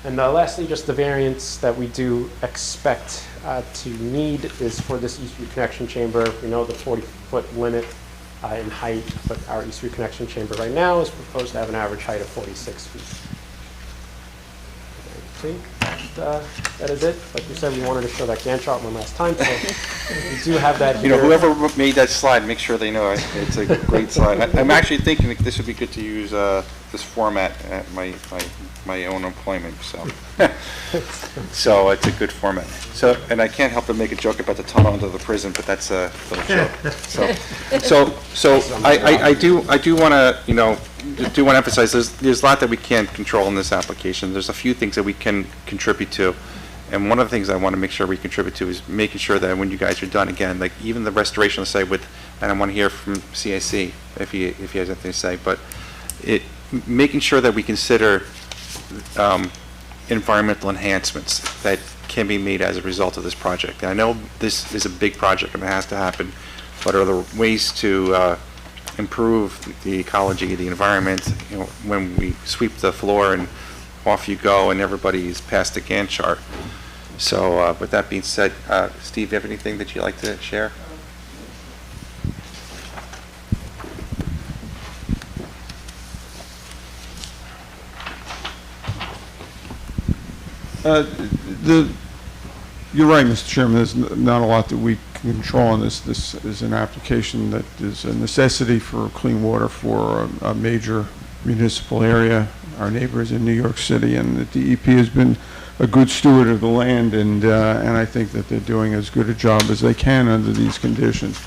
And lastly, just the variance that we do expect to need is for this Eastview Connection Chamber. We know the 40-foot limit in height, but our Eastview Connection Chamber right now is proposed to have an average height of 46 feet. I think that is it. Like we said, we wanted to show that Gantt chart one last time, so we do have that here. You know, whoever made that slide, make sure they know it's a great slide. I'm actually thinking that this would be good to use this format at my own employment, so. So it's a good format. So, and I can't help but make a joke about the tunnel under the prison, but that's a little joke. So I do want to, you know, do want to emphasize there's a lot that we can't control in this application. There's a few things that we can contribute to. And one of the things I want to make sure we contribute to is making sure that when you guys are done, again, like even the restoration of the site with, and I want to hear from CAC if he has anything to say, but making sure that we consider environmental enhancements that can be made as a result of this project. And I know this is a big project and it has to happen, but are there ways to improve the ecology, the environment, you know, when we sweep the floor and off you go and everybody's past the Gantt chart. So with that being said, Steve, you have anything that you'd like to share? You're right, Mr. Chairman, there's not a lot that we can control on this. This is an application that is a necessity for clean water for a major municipal area. Our neighbors in New York City, and the DEP has been a good steward of the land, and I think that they're doing as good a job as they can under these conditions.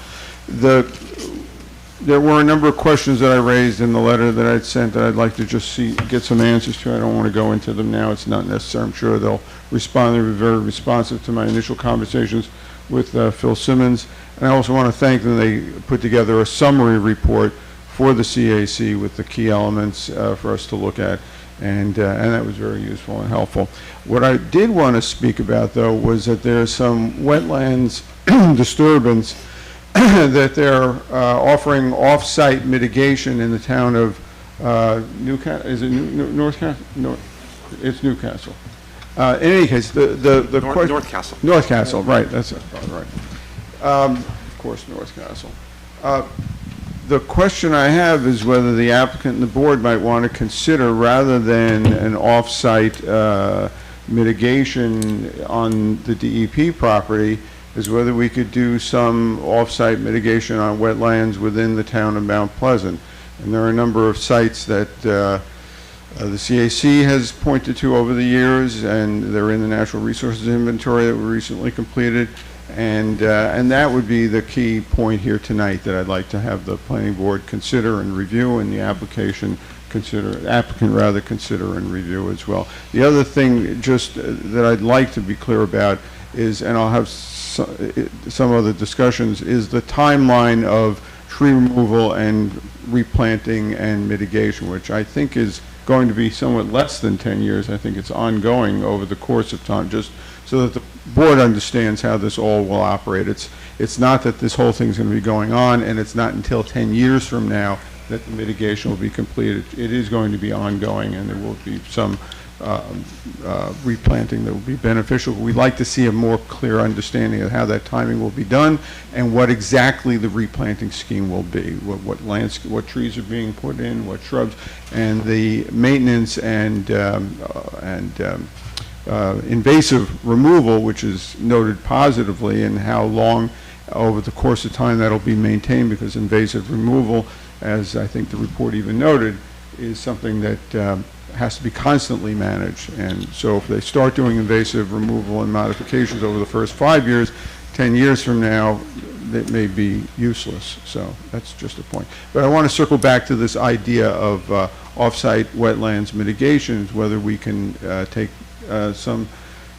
There were a number of questions that I raised in the letter that I'd sent that I'd like to just get some answers to. I don't want to go into them now. It's not necessary. I'm sure they'll respond. They were very responsive to my initial conversations with Phil Simmons. And I also want to thank them. They put together a summary report for the CAC with the key elements for us to look at. And that was very useful and helpful. What I did want to speak about, though, was that there's some wetlands disturbance that they're offering off-site mitigation in the town of Newcastle. Is it Northcastle? No, it's Newcastle. In any case, the question. Northcastle. Northcastle, right? That's right. Of course, Northcastle. The question I have is whether the applicant and the board might want to consider, rather than an off-site mitigation on the DEP property, is whether we could do some off-site mitigation on wetlands within the town of Mount Pleasant. And there are a number of sites that the CAC has pointed to over the years, and they're in the natural resources inventory that we recently completed. And that would be the key point here tonight that I'd like to have the planning board consider and review, and the applicant rather consider and review as well. The other thing just that I'd like to be clear about is, and I'll have some other discussions, is the timeline of tree removal and replanting and mitigation, which I think is going to be somewhat less than 10 years. I think it's ongoing over the course of time, just so that the board understands how this all will operate. It's not that this whole thing's going to be going on, and it's not until 10 years from now that the mitigation will be completed. It is going to be ongoing, and there will be some replanting that will be beneficial. We'd like to see a more clear understanding of how that timing will be done and what exactly the replanting scheme will be, what trees are being put in, what shrubs, and the maintenance and invasive removal, which is noted positively, and how long over the course of time that'll be maintained, because invasive removal, as I think the report even noted, is something that has to be constantly managed. And so if they start doing invasive removal and modifications over the first 5 years, 10 years from now, that may be useless. So that's just a point. But I want to circle back to this idea of off-site wetlands mitigations, whether we can take some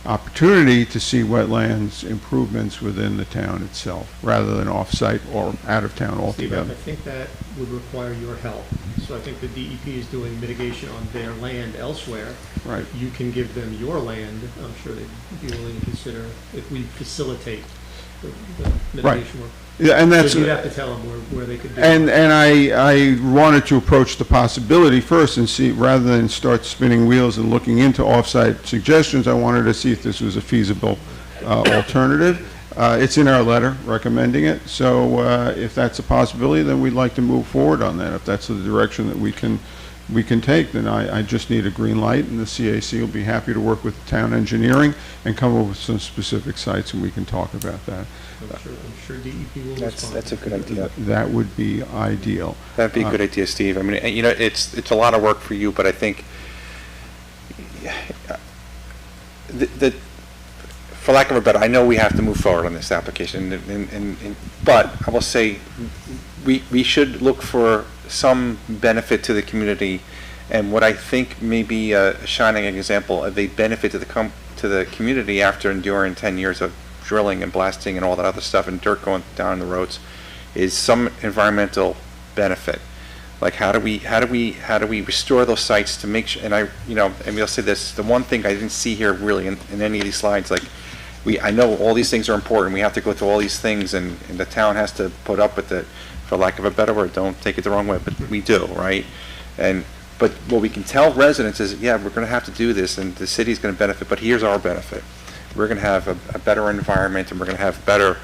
opportunity to see wetlands improvements within the town itself, rather than off-site or out of town altogether. Steve, I think that would require your help. So I think the DEP is doing mitigation on their land elsewhere. Right. You can give them your land. I'm sure they'd be willing to consider if we facilitate the mitigation work. Yeah, and that's. So you'd have to tell them where they could do and it. And I wanted to approach the possibility first and see, rather than start spinning wheels and looking into off-site suggestions, I wanted to see if this was a feasible alternative. It's in our letter recommending it, so if that's a possibility, then we'd like to move forward on that. If that's the direction that we can take, then I just need a green light, and the CAC will be happy to work with town engineering and come up with some specific sites, and we can talk about that. I'm sure DEP will respond. That's a good idea. That would be ideal. That'd be a good idea, Steve. I mean, you know, it's a lot of work for you, but I think for lack of a better, I know we have to move forward on this application, but I will say we should look for some benefit to the community, and what I think may be a shining example of a benefit to the community after enduring 10 years of drilling and blasting and all that other stuff and dirt going down the roads is some environmental benefit. Like, how do we restore those sites to make sure, and we'll say this, the one thing I didn't see here really in any of these slides, like, I know all these things are important, we have to go through all these things, and the town has to put up with it, for lack of a better word, don't take it the wrong way, but we do, right? But what we can tell residents is, yeah, we're gonna have to do this, and the city's gonna benefit, but here's our benefit. We're gonna have a better environment, and we're gonna have better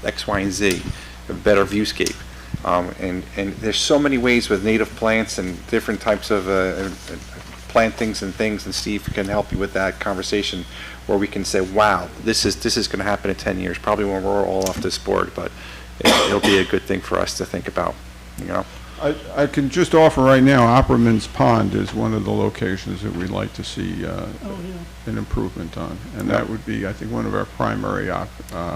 X, Y, and Z, a better viewscape. And there's so many ways with native plants and different types of plantings and things, and Steve can help you with that conversation, where we can say, wow, this is going to happen in 10 years, probably when we're all off this board, but it'll be a good thing for us to think about, I can just offer right now, Opperman's Pond is one of the locations that we'd like to see an improvement on, and that would be, I think, one of our primary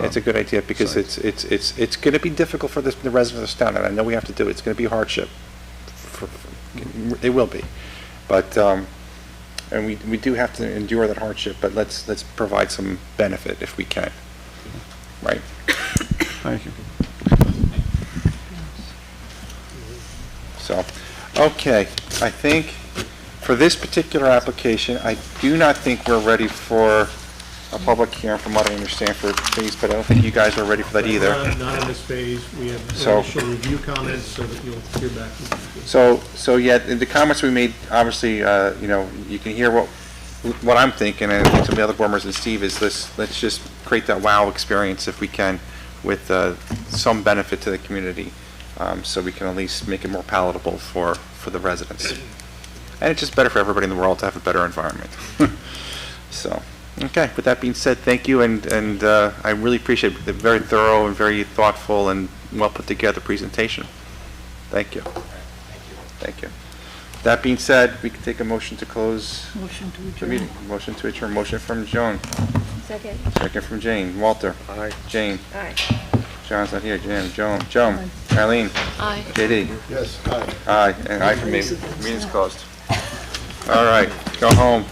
It's a good idea, because it's going to be difficult for the residents of town, and I know we have to do it. It's going to be a hardship. It will be, but and we do have to endure that hardship. But let's provide some benefit if we can. Right. Thank you. So, okay, I think for this particular application, I do not think we're ready for a public hearing from what I understand for phase, but I don't think you guys are ready for that either. Not in this phase. We have So- initial review comments so that you'll hear back from people. So yeah, the comments we made, obviously, you can hear what I'm thinking, and I think some of the other board members and Steve is let's just create that wow experience if we can, with some benefit to the community, so we can at least make it more palatable for the residents. And it's just better for everybody in the world to have a better environment. So, okay, with that being said, thank you, and I really appreciate the very thorough and very thoughtful and well put together presentation. Thank you. Thank you. That being said, we can take a motion to close Motion to the adjourn. meeting. Motion to adjourn. Motion from Joan. Second. Second from Jane. Walter. Aye. Jane. Aye. John's not here. Joan. Eileen. Aye. JD. Yes, aye. Aye. And aye for me. Meeting's closed. All right. Go home.